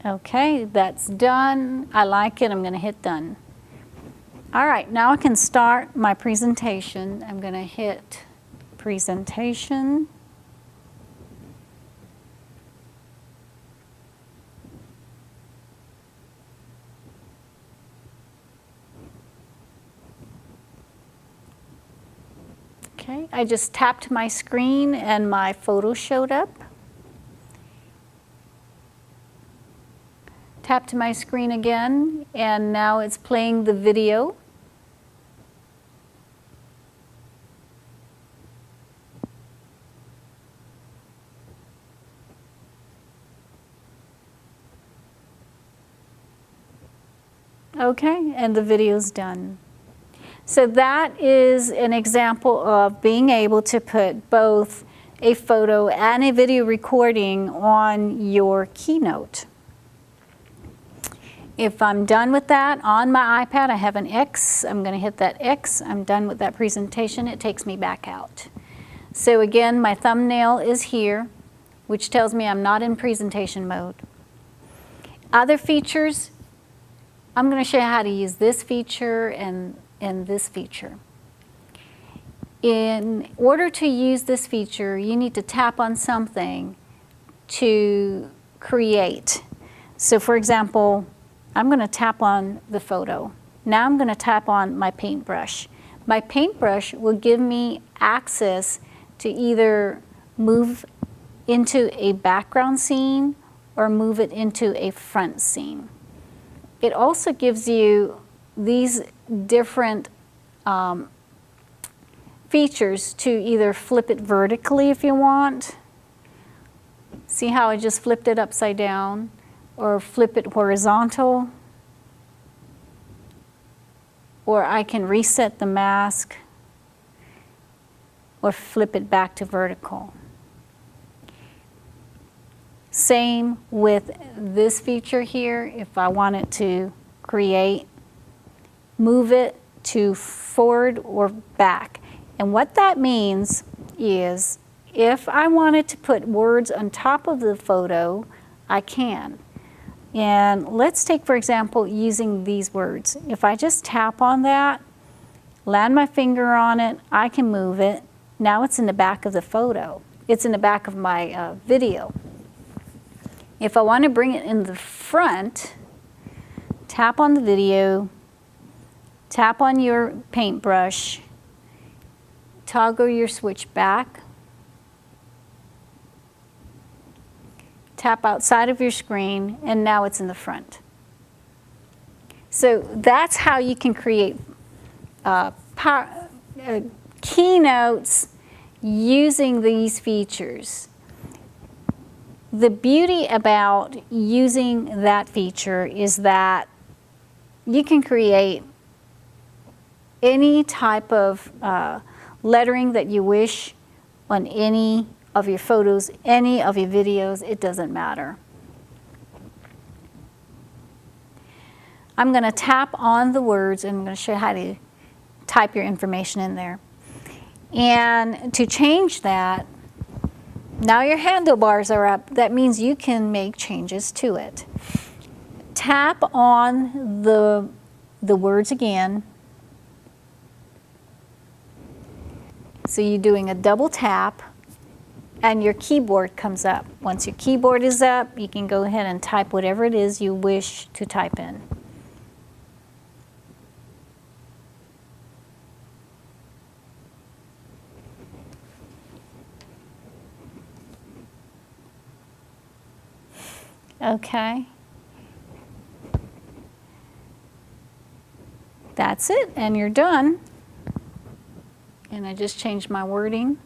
Okay, that's done. I like it. I'm going to hit done. All right, now I can start my presentation. I'm going to hit presentation. Okay, I just tapped my screen and my photo showed up. Tap to my screen again, and now it's playing the video. Okay, and the video's done. So that is an example of being able to put both a photo and a video recording on your Keynote. If I'm done with that on my iPad, I have an X. I'm going to hit that X. I'm done with that presentation. It takes me back out. So again, my thumbnail is here, which tells me I'm not in presentation mode. Other features, I'm going to show you how to use this feature and this feature. In order to use this feature, you need to tap on something to create. So for example, I'm going to tap on the photo. Now I'm going to tap on my paintbrush. My paintbrush will give me access to either move into a background scene or move it into a front scene. It also gives you these different features to either flip it vertically if you want. See how I just flipped it upside down? Or flip it horizontal. Or I can reset the mask or flip it back to vertical. Same with this feature here. If I wanted to create, move it to forward or back. And what that means is if I wanted to put words on top of the photo, I can. And let's take, for example, using these words. If I just tap on that, land my finger on it, I can move it. Now it's in the back of the photo. It's in the back of my video. If I want to bring it in the front, tap on the video, tap on your paintbrush, toggle your switch back, tap outside of your screen, and now it's in the front. So that's how you can create keynotes using these features. The beauty about using that feature is that you can create any type of lettering that you wish on any of your photos, any of your videos, it doesn't matter. I'm going to tap on the words and I'm going to show you how to type your information in there. And to change that, now your handlebars are up. That means you can make changes to it. Tap on the words again. So you're doing a double tap and your keyboard comes up. Once your keyboard is up, you can go ahead and type whatever it is you wish to type in. Okay. That's it, and you're done. And I just changed my wording.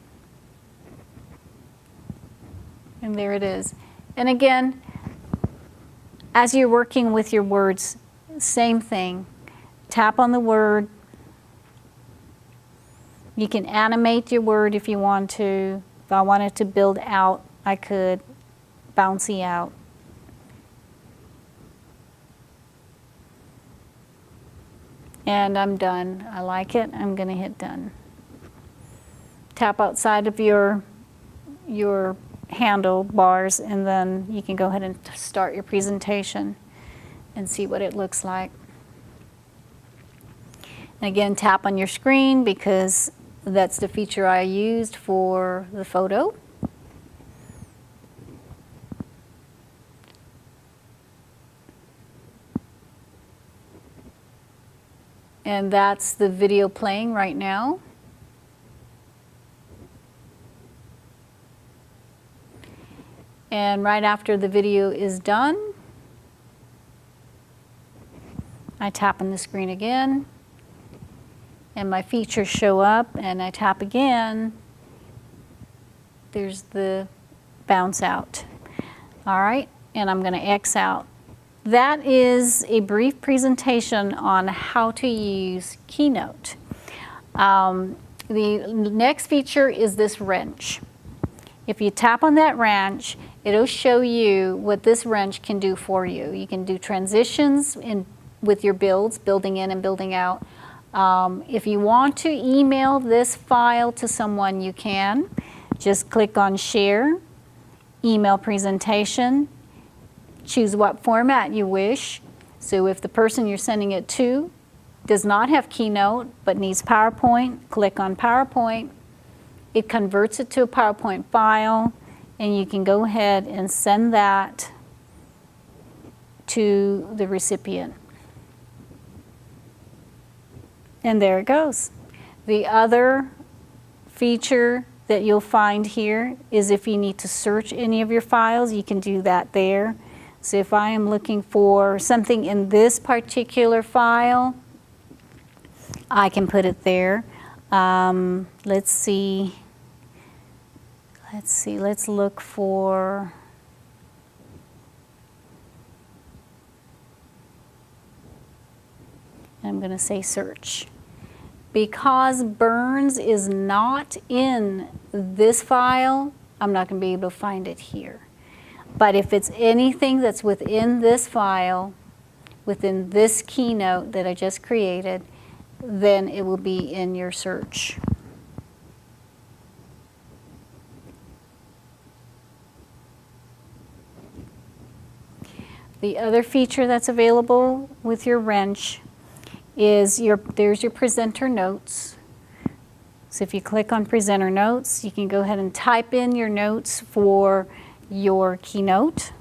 And there it is. And again, as you're working with your words, same thing. Tap on the word. You can animate your word if you want to. If I wanted to build out, I could. Bouncy out. And I'm done. I like it. I'm going to hit done. Tap outside of your handlebars, and then you can go ahead and start your presentation and see what it looks like. And again, tap on your screen because that's the feature I used for the photo. And that's the video playing right now. And right after the video is done, I tap on the screen again, and my features show up, and I tap again, there's the bounce out. All right, and I'm going to X out that is a brief presentation on how to use Keynote. The next feature is this wrench. If you tap on that wrench, it'll show you what this wrench can do for you. You can do transitions with your builds, building in and building out. If you want to email this file to someone, you can. Just click on Share, Email Presentation, choose what format you wish. So if the person you're sending it to does not have Keynote but needs PowerPoint, click on PowerPoint. It converts it to a PowerPoint file, and you can go ahead and send that to the recipient. And there it goes. The other feature that you'll find here is if you need to search any of your files, you can do that there. So if I am looking for something in this particular file, I can put it there. Let's see. Let's look for, I'm going to say search. Because Burns is not in this file, I'm not going to be able to find it here. But if it's anything that's within this file, within this Keynote that I just created, then it will be in your search. The other feature that's available with your wrench is there's your presenter notes. So if you click on presenter notes, you can go ahead and type in your notes for your Keynote.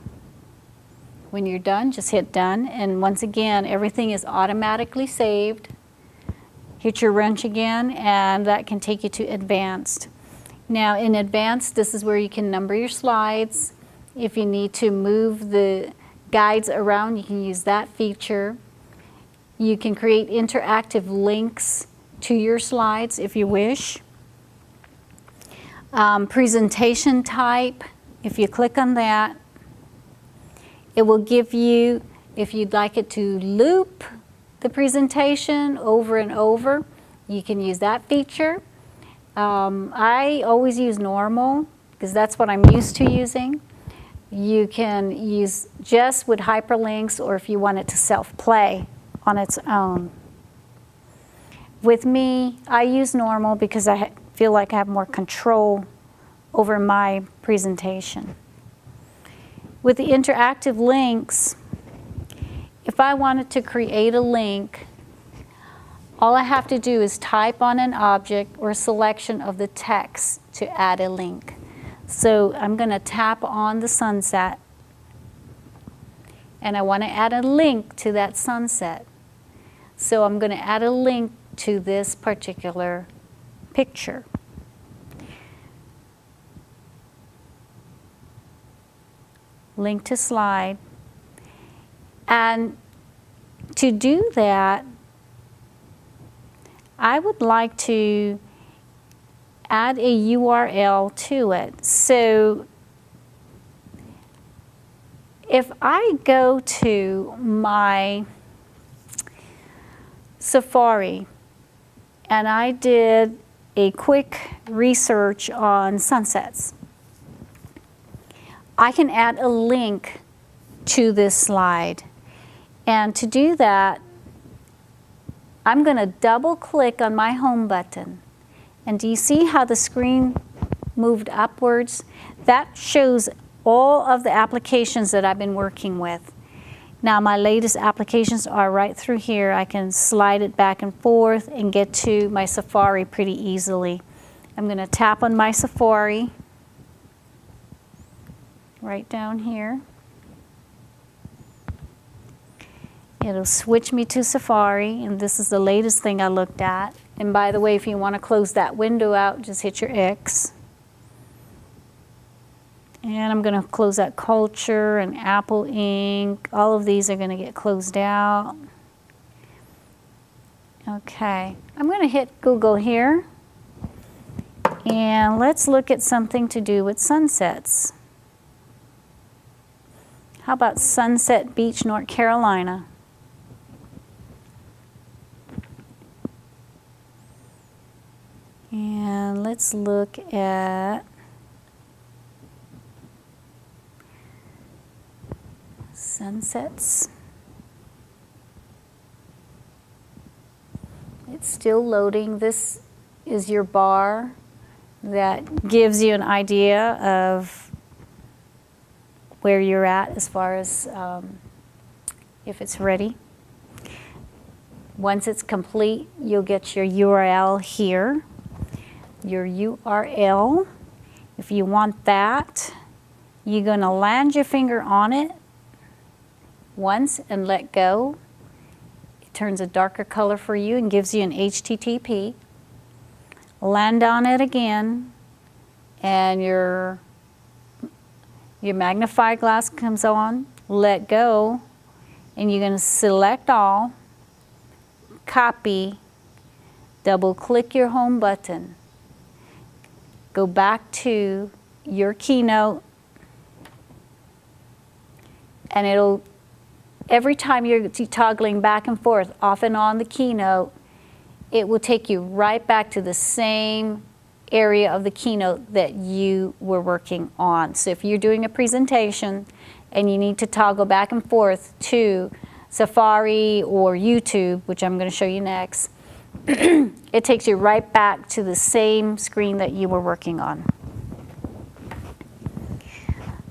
When you're done, just hit done. And once again, everything is automatically saved. Hit your wrench again, and that can take you to advanced. Now in advanced, this is where you can number your slides. If you need to move the guides around, you can use that feature. You can create interactive links to your slides if you wish. Presentation type, if you click on that, it will give you, if you'd like it to loop the presentation over and over, you can use that feature. I always use normal because that's what I'm used to using. You can use just with hyperlinks, or if you want it to self-play on its own. With me, I use normal because I feel like I have more control over my presentation. With the interactive links, if I wanted to create a link, all I have to do is type on an object or a selection of the text to add a link. So I'm going to tap on the sunset, and I want to add a link to that sunset. So I'm going to add a link to this particular picture. Link to slide. And to do that, I would like to add a URL to it. So if I go to my Safari and I did a quick research on sunsets, I can add a link to this slide. And to do that, I'm going to double click on my home button. And do you see how the screen moved upwards? That shows all of the applications that I've been working with. Now my latest applications are right through here. I can slide it back and forth and get to my Safari pretty easily. I'm going to tap on my Safari right down here. It'll switch me to Safari, and this is the latest thing I looked at. And by the way, if you want to close that window out, just hit your X. And I'm going to close that Culture and Apple Inc. All of these are going to get closed out. Okay, I'm going to hit Google here. And let's look at something to do with sunsets. How about Sunset Beach, North Carolina? And let's look at sunsets. It's still loading. This is your bar that gives you an idea of where you're at as far as if it's ready. Once it's complete, you'll get your URL here. Your URL. If you want that, you're going to land your finger on it once and let go. It turns a darker color for you and gives you an HTTP. Land on it again, and your magnifying glass comes on. Let go, and you're going to select all, copy, double click your home button. Go back to your Keynote, and it'll, every time you're toggling back and forth off and on the Keynote, it will take you right back to the same area of the Keynote that you were working on. So if you're doing a presentation and you need to toggle back and forth to Safari or YouTube, which I'm going to show you next, it takes you right back to the same screen that you were working on.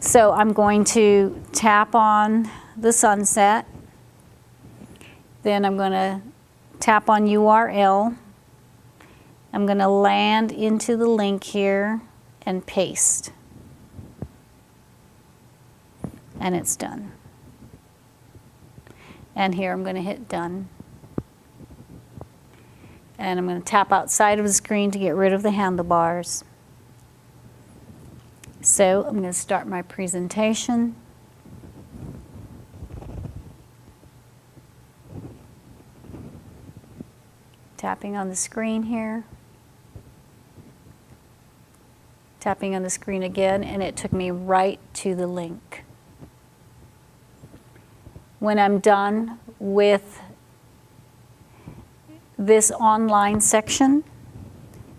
So I'm going to tap on the sunset. Then I'm going to tap on URL. I'm going to land into the link here and paste. And it's done. And here I'm going to hit done. And I'm going to tap outside of the screen to get rid of the handlebars. So I'm going to start my presentation. Tapping on the screen here. Tapping on the screen again, and it took me right to the link. When I'm done with this online section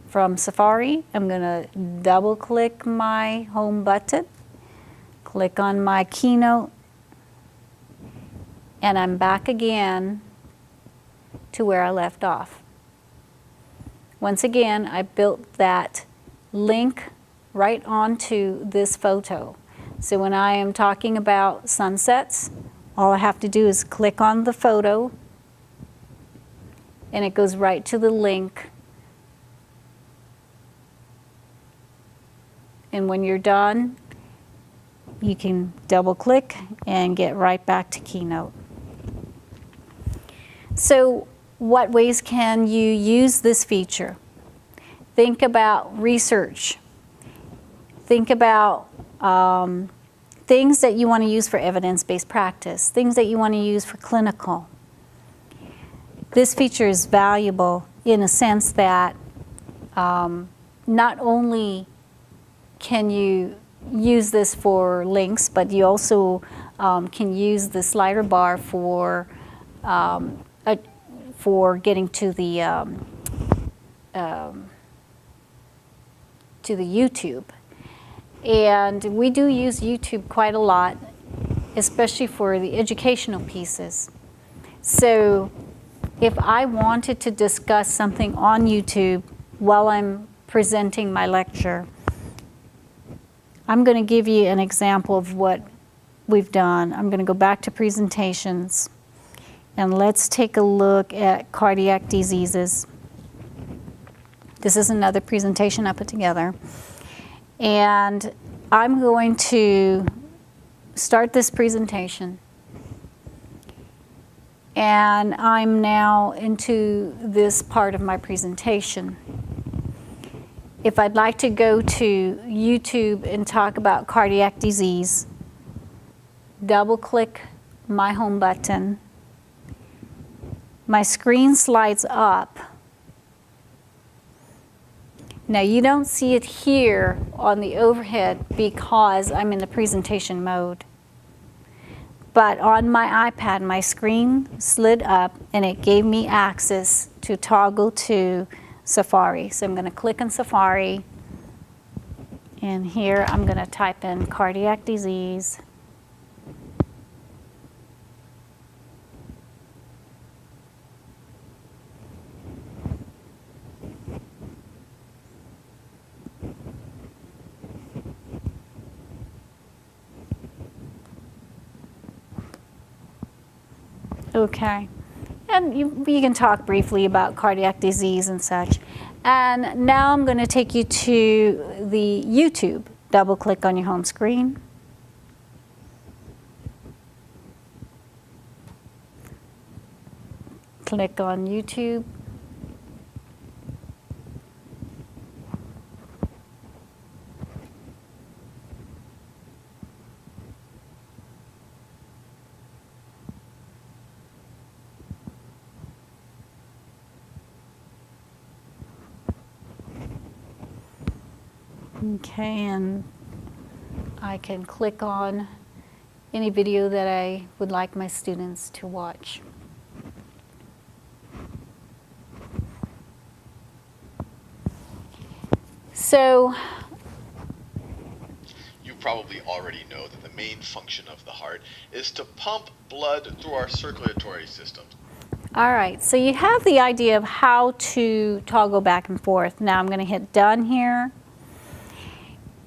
from Safari, I'm going to double click my home button, click on my Keynote, and I'm back again to where I left off. Once again, I built that link right onto this photo. So when I am talking about sunsets, all I have to do is click on the photo, and it goes right to the link. And when you're done, you can double click and get right back to Keynote. So what ways can you use this feature? Think about research. Think about things that you want to use for evidence-based practice, things that you want to use for clinical. This feature is valuable in a sense that not only can you use this for links, but you also can use the slider bar for getting to the YouTube. And we do use YouTube quite a lot, especially for the educational pieces. So if I wanted to discuss something on YouTube while I'm presenting my lecture, I'm going to give you an example of what we've done. I'm going to go back to presentations, and let's take a look at cardiac diseases. This is another presentation I put together. And I'm going to start this presentation. And I'm now into this part of my presentation. If I'd like to go to YouTube and talk about cardiac disease, double click my home button. My screen slides up. Now you don't see it here on the overhead because I'm in the presentation mode. but on my iPad, my screen slid up and it gave me access to toggle to Safari. So I'm going to click on Safari, and here I'm going to type in cardiac disease. Okay, and you can talk briefly about cardiac disease and such. And now I'm going to take you to the YouTube. Double click on your home screen. Click on YouTube. Okay, and I can click on any video that I would like my students to watch. So, you probably already know that the main function of the heart is to pump blood through our circulatory system. all right, so you have the idea of how to toggle back and forth. Now I'm going to hit done here.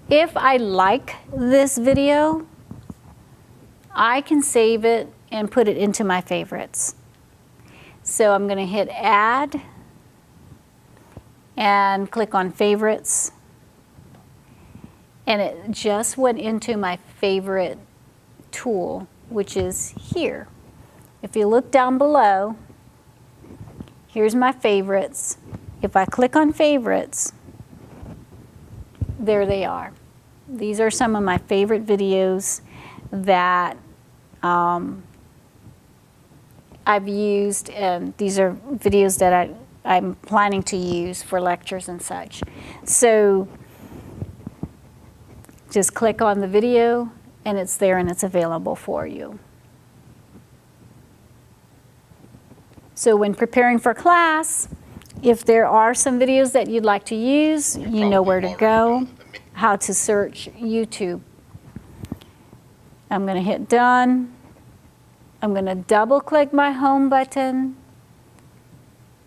If I like this video, I can save it and put it into my favorites. So I'm going to hit add and click on favorites, and it just went into my favorite tool, which is here. If you look down below, here's my favorites. If I click on favorites, there they are. These are some of my favorite videos that I've used, and these are videos that I'm planning to use for lectures and such. So just click on the video and it's there and it's available for you. So when preparing for class, if there are some videos that you'd like to use, you know where to go, how to search YouTube. I'm going to hit done. I'm going to double click my home button.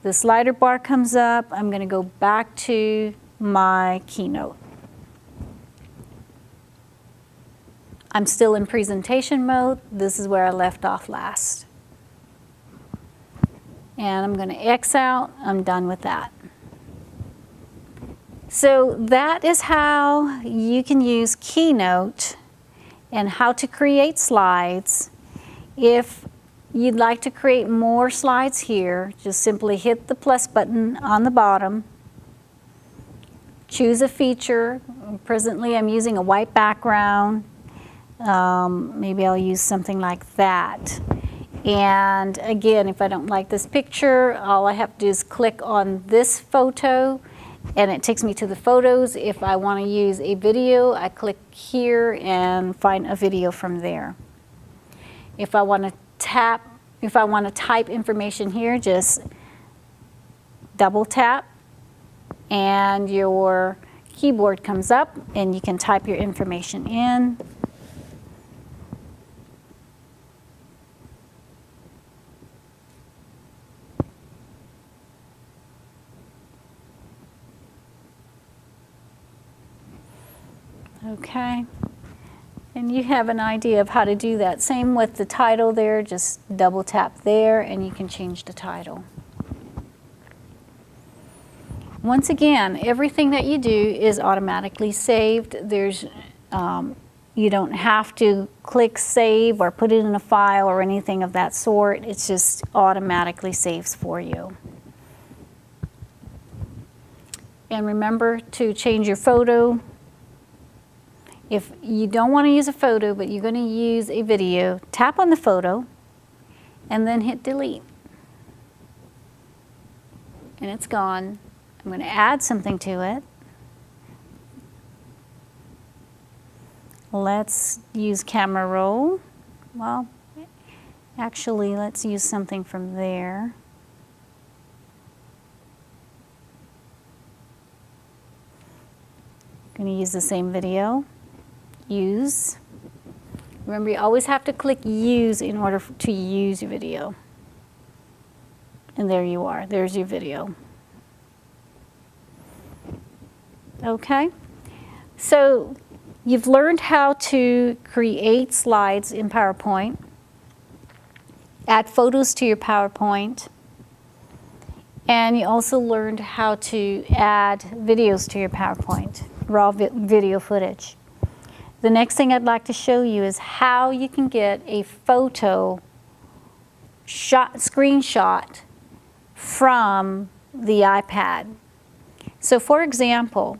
The slider bar comes up. I'm going to go back to my Keynote. I'm still in presentation mode. This is where I left off last. And I'm going to X out. I'm done with that. So that is how you can use Keynote and how to create slides. If you'd like to create more slides here, just simply hit the plus button on the bottom. Choose a feature. Presently I'm using a white background. Maybe I'll use something like that. And again, if I don't like this picture, all I have to do is click on this photo and it takes me to the photos. If I want to use a video, I click here and find a video from there. If I want to type information here, just double tap and your keyboard comes up and you can type your information in. Okay, and you have an idea of how to do that. Same with the title there, just double tap there and you can change the title. Once again, everything that you do is automatically saved. You don't have to click save or put it in a file or anything of that sort. It's just automatically saves for you. And remember to change your photo. If you don't want to use a photo, but you're going to use a video, tap on the photo and then hit delete. And it's gone. I'm going to add something to it. Let's use camera roll. Well, Actually, let's use something from there. I'm going to use the same video. Use. Remember, you always have to click use in order to use your video. And there you are. There's your video. Okay. So you've learned how to create slides in PowerPoint, add photos to your PowerPoint, and you also learned how to add videos to your PowerPoint, raw video footage. The next thing I'd like to show you is how you can get a photo screenshot from the iPad. So for example,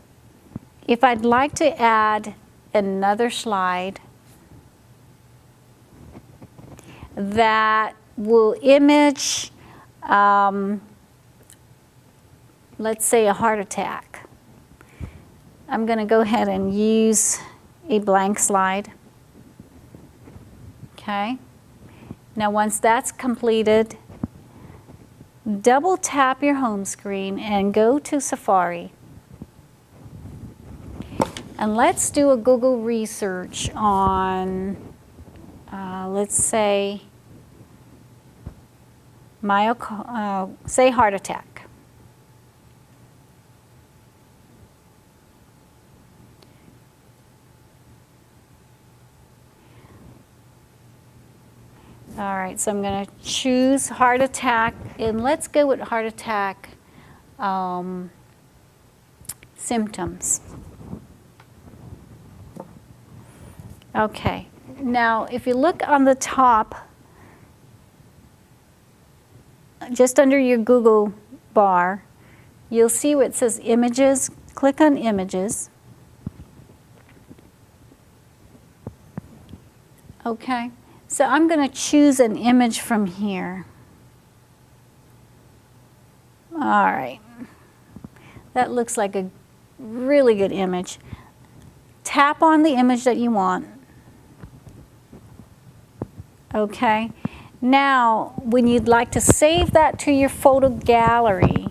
if I'd like to add another slide that will image, let's say, a heart attack, I'm going to go ahead and use a blank slide. Okay. Now once that's completed, double tap your home screen and go to Safari. And let's do a Google research on, let's say, say heart attack. All right, so I'm going to choose heart attack, and let's go with heart attack symptoms. Okay, now if you look on the top, just under your Google bar, you'll see where it says images. Click on images. Okay. So I'm going to choose an image from here. All right. That looks like a really good image. Tap on the image that you want. Okay. Now, when you'd like to save that to your photo gallery,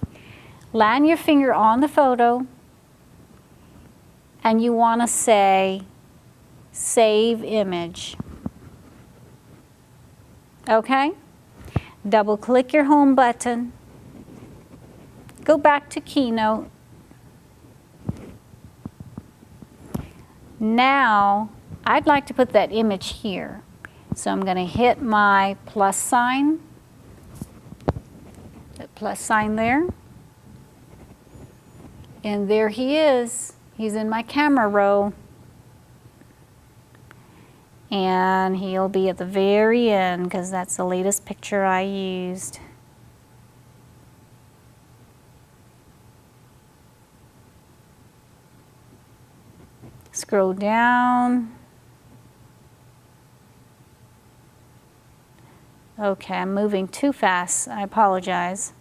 land your finger on the photo and you want to say Save Image. Okay? Double click your home button. Go back to Keynote. Now, I'd like to put that image here. So I'm going to hit my plus sign. That plus sign there. And there he is. He's in my camera roll. And he'll be at the very end because that's the latest picture I used. Scroll down. Okay, I'm moving too fast. I apologize.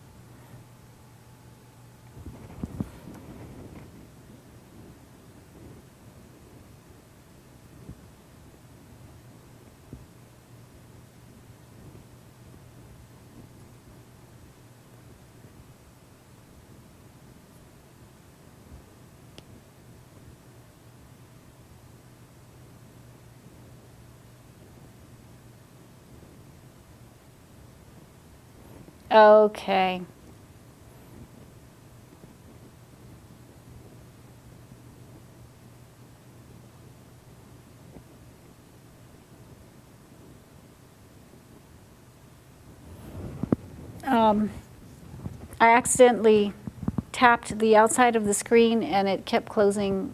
Okay. I accidentally tapped the outside of the screen and it kept closing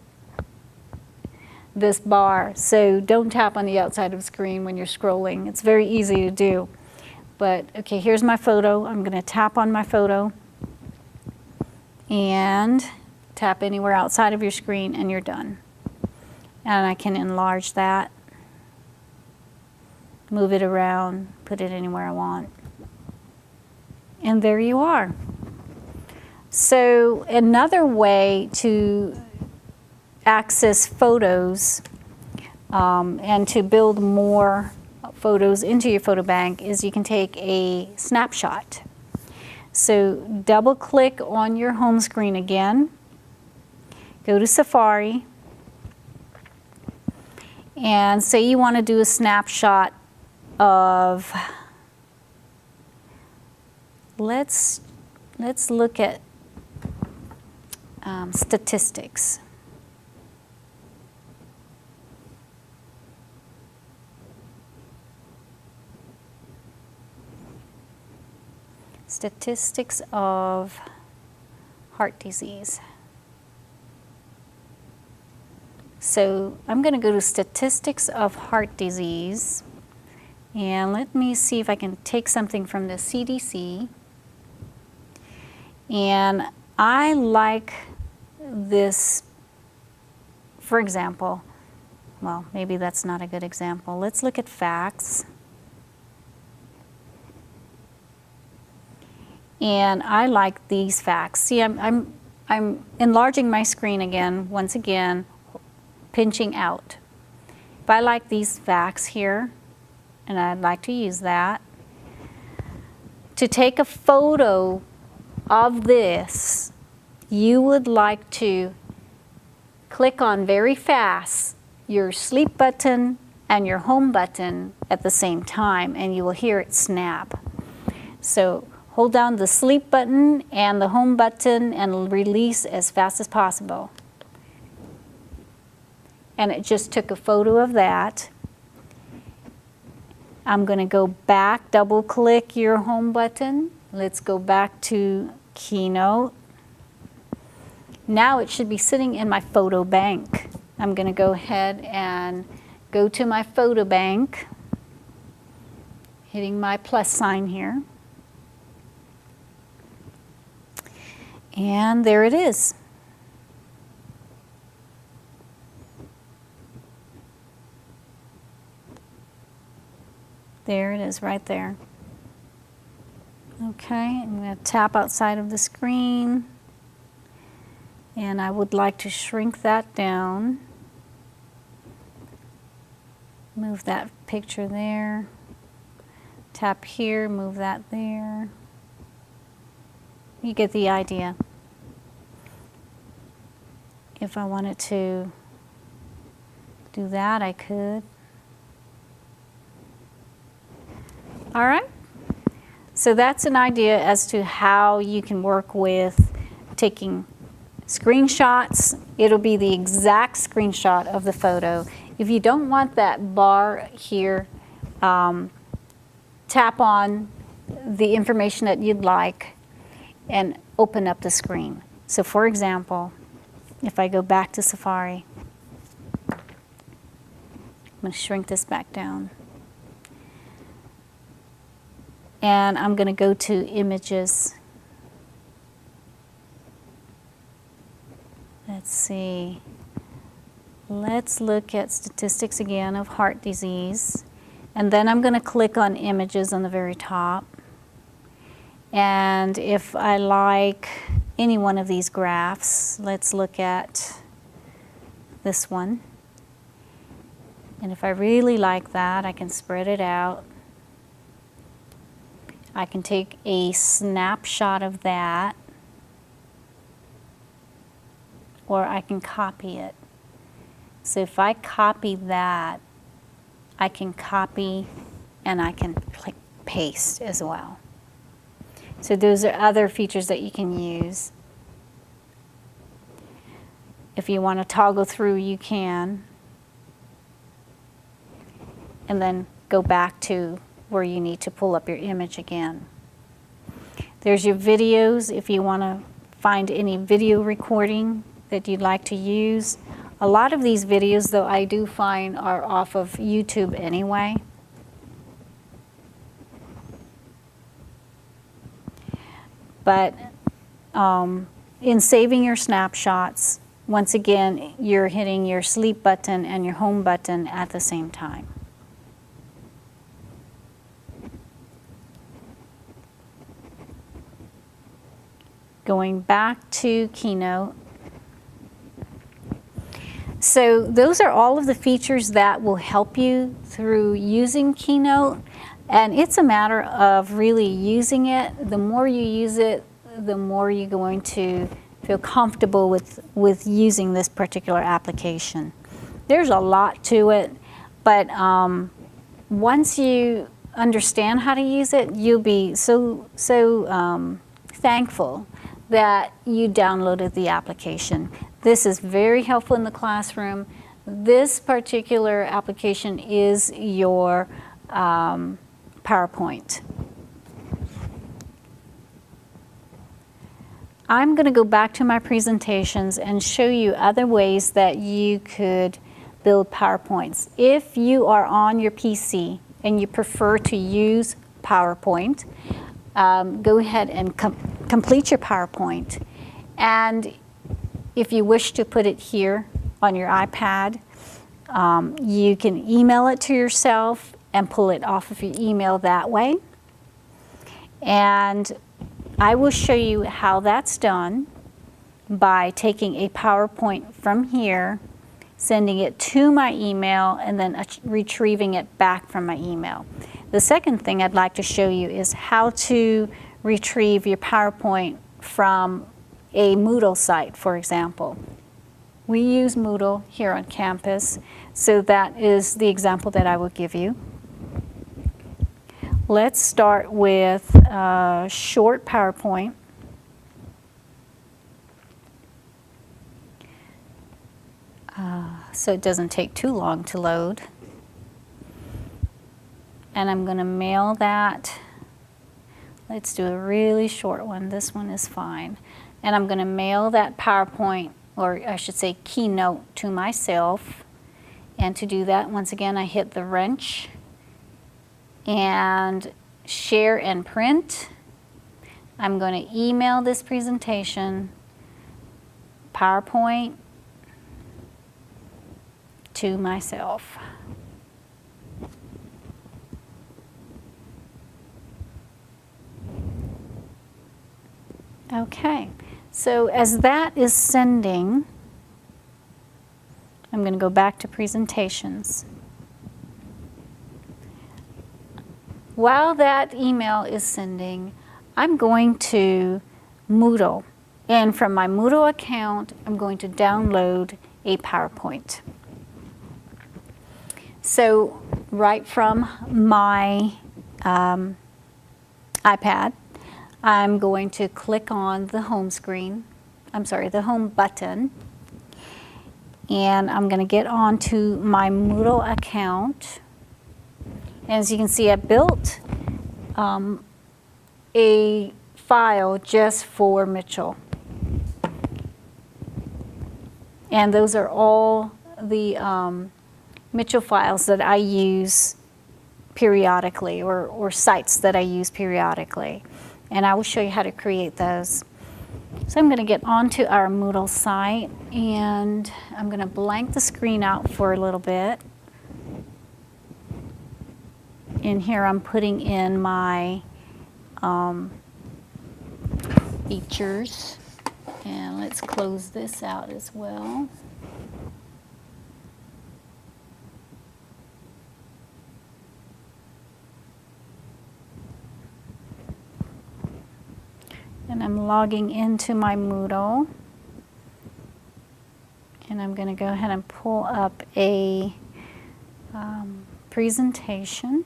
this bar. So don't tap on the outside of the screen when you're scrolling. It's very easy to do. But okay, here's my photo. I'm going to tap on my photo and tap anywhere outside of your screen and you're done. And I can enlarge that, move it around, put it anywhere I want. And there you are. So another way to access photos and to build more photos into your photo bank is you can take a snapshot. So double click on your home screen again, go to Safari, and say you want to do a snapshot of, let's look at statistics. Statistics of heart disease. So I'm going to go to statistics of heart disease, and let me see if I can take something from the CDC. And I like this, for example, well, maybe that's not a good example. Let's look at facts. And I like these facts. See, I'm enlarging my screen again, once again, pinching out. If I like these facts here, and I'd like to use that, to take a photo of this, you would like to click on very fast your sleep button and your home button at the same time, and you will hear it snap. So hold down the sleep button and the home button and release as fast as possible. And it just took a photo of that. I'm going to go back, double click your home button. Let's go back to Keynote. Now it should be sitting in my photo bank. I'm going to go ahead and go to my photo bank, hitting my plus sign here. And there it is. There it is right there. Okay, I'm going to tap outside of the screen, and I would like to shrink that down. Move that picture there. Tap here, move that there. You get the idea. If I wanted to do that, I could. All right. So that's an idea as to how you can work with taking screenshots. It'll be the exact screenshot of the photo. If you don't want that bar here, tap on the information that you'd like and open up the screen. So for example, if I go back to Safari, I'm going to shrink this back down. And I'm going to go to Images. Let's see. Let's look at statistics again of heart disease. And then I'm going to click on Images on the very top. And if I like any one of these graphs, let's look at this one. And if I really like that, I can spread it out. I can take a snapshot of that, or I can copy it. So if I copy that, I can copy and I can paste as well. So those are other features that you can use. If you want to toggle through, you can. And then go back to where you need to pull up your image again. There's your videos if you want to find any video recording that you'd like to use. A lot of these videos, though, I do find are off of YouTube anyway. But in saving your snapshots, once again, you're hitting your sleep button and your home button at the same time. Going back to Keynote. So those are all of the features that will help you through using Keynote. And it's a matter of really using it. The more you use it, the more you're going to feel comfortable with using this particular application. There's a lot to it, but once you understand how to use it, you'll be so thankful that you downloaded the application. This is very helpful in the classroom. This particular application is your PowerPoint. I'm going to go back to my presentations and show you other ways that you could build PowerPoints. If you are on your PC and you prefer to use PowerPoint, go ahead and complete your PowerPoint. And if you wish to put it here on your iPad, you can email it to yourself and pull it off of your email that way. And I will show you how that's done by taking a PowerPoint from here, sending it to my email, and then retrieving it back from my email. The second thing I'd like to show you is how to retrieve your PowerPoint from a Moodle site, for example. We use Moodle here on campus, so that is the example that I will give you. Let's start with a short PowerPoint. So it doesn't take too long to load. And I'm going to mail that. Let's do a really short one. This one is fine. And I'm going to mail that PowerPoint, or I should say Keynote, to myself. And to do that, once again, I hit the wrench and share and print. I'm going to email this presentation, PowerPoint, to myself. Okay, so as that is sending, I'm going to go back to presentations. While that email is sending, I'm going to Moodle. And from my Moodle account, I'm going to download a PowerPoint. So right from my iPad, I'm going to click on the home screen, the home button, and I'm going to get onto my Moodle account. As you can see, I built a file just for Mitchell. And those are all the Mitchell files that I use periodically, or sites that I use periodically. And I will show you how to create those. So I'm going to get onto our Moodle site, and I'm going to blank the screen out for a little bit. In here I'm putting in my features, and let's close this out as well. And I'm logging into my Moodle, and I'm going to go ahead and pull up a presentation.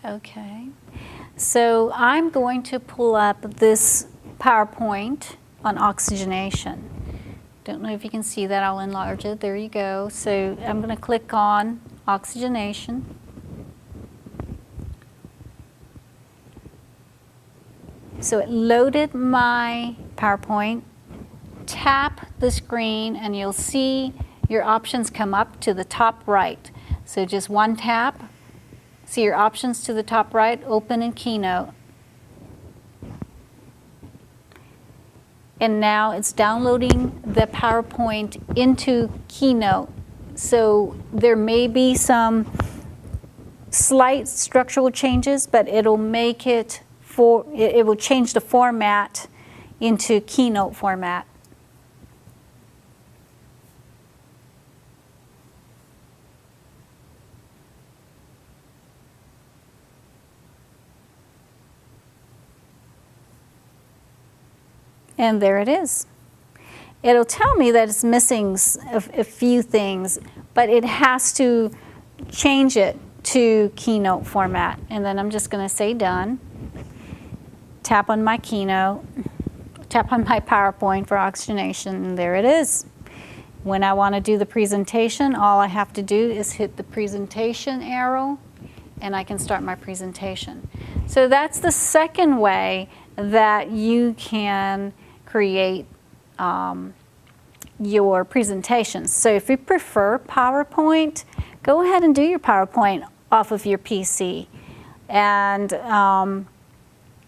Okay, so I'm going to pull up this PowerPoint on oxygenation. Don't know if you can see that. I'll enlarge it. There you go. So I'm going to click on oxygenation. So it loaded my PowerPoint. Tap the screen and you'll see your options come up to the top right. So just one tap. See your options to the top right, open in Keynote. and now it's downloading the PowerPoint into Keynote. So there may be some slight structural changes, but it'll make it it will change the format into Keynote format. And there it is. It'll tell me that it's missing a few things, but it has to change it to Keynote format. And then I'm just going to say done. Tap on my Keynote, tap on my PowerPoint for oxygenation, and there it is. When I want to do the presentation, all I have to do is hit the presentation arrow, and I can start my presentation. So that's the second way that you can create your presentations. So if you prefer PowerPoint, go ahead and do your PowerPoint off of your PC and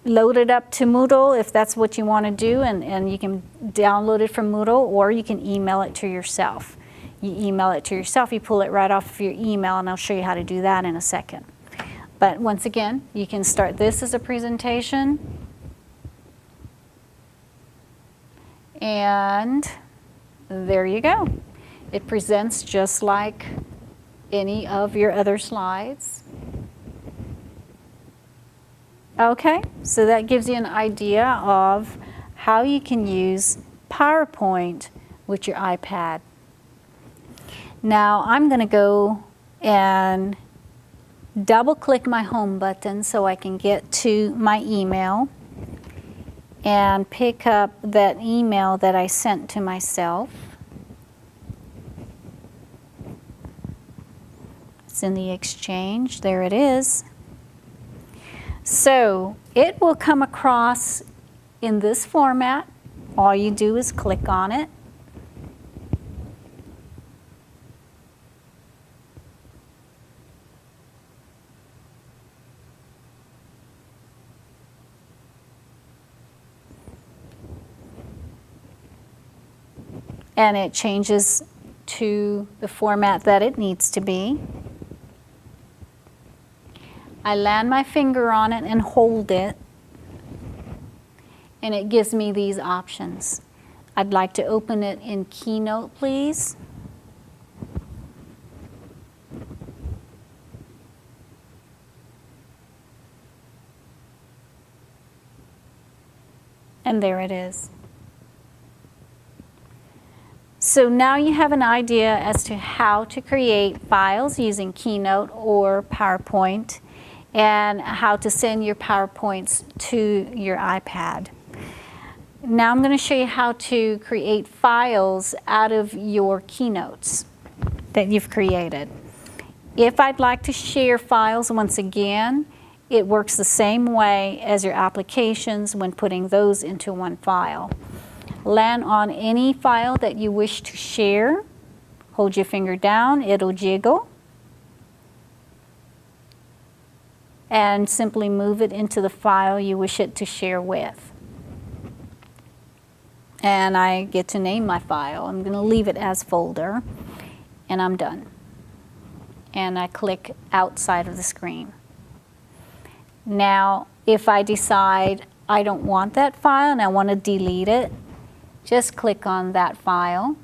load it up to Moodle if that's what you want to do, and you can download it from Moodle, or you can email it to yourself. You email it to yourself, you pull it right off of your email, and I'll show you how to do that in a second. But once again, you can start this as a presentation, and there you go. It presents just like any of your other slides. Okay, so that gives you an idea of how you can use PowerPoint with your iPad. Now I'm going to go and double click my home button so I can get to my email and pick up that email that I sent to myself. It's in the Exchange, there it is. So it will come across in this format. All you do is click on it. And it changes to the format that it needs to be. I land my finger on it and hold it, and it gives me these options. I'd like to open it in Keynote, please. And there it is. So now you have an idea as to how to create files using Keynote or PowerPoint, and how to send your PowerPoints to your iPad. Now I'm going to show you how to create files out of your Keynotes that you've created. If I'd like to share files, once again, it works the same way as your applications when putting those into one file. Land on any file that you wish to share. Hold your finger down, it'll jiggle. And simply move it into the file you wish it to share with. And I get to name my file. I'm going to leave it as folder, and I'm done. And I click outside of the screen. Now, if I decide I don't want that file and I want to delete it, just click on that file.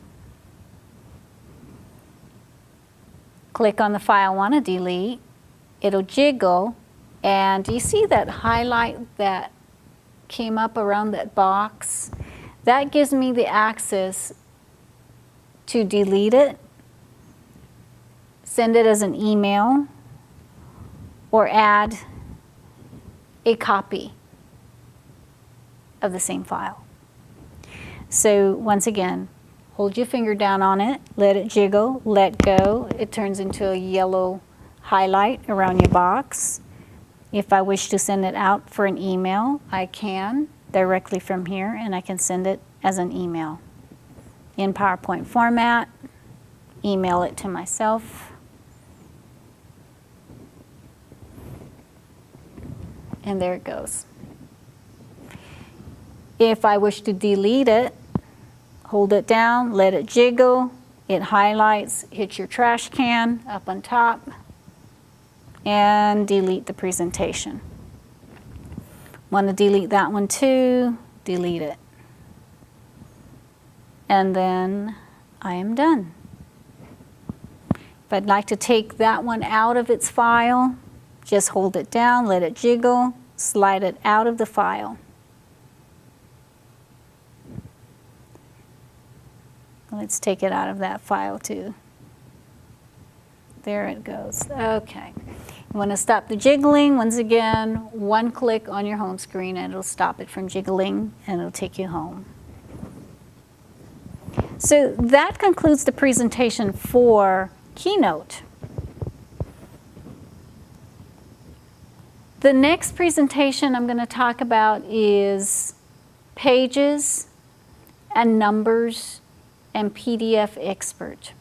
Click on the file I want to delete. It'll jiggle. And do you see that highlight that came up around that box? That gives me the access to delete it, send it as an email, or add a copy of the same file. So once again, hold your finger down on it, let it jiggle, let go. It turns into a yellow highlight around your box. If I wish to send it out for an email, I can directly from here, and I can send it as an email in PowerPoint format, email it to myself, and there it goes. If I wish to delete it, hold it down, let it jiggle, it highlights, hit your trash can up on top, and delete the presentation. Want to delete that one too, delete it. And then I am done. If I'd like to take that one out of its file, just hold it down, let it jiggle, slide it out of the file. Let's take it out of that file too. There it goes. Okay. You want to stop the jiggling, once again, one click on your home screen and it'll stop it from jiggling and it'll take you home. So that concludes the presentation for Keynote. The next presentation I'm going to talk about is Pages and Numbers and PDF Expert.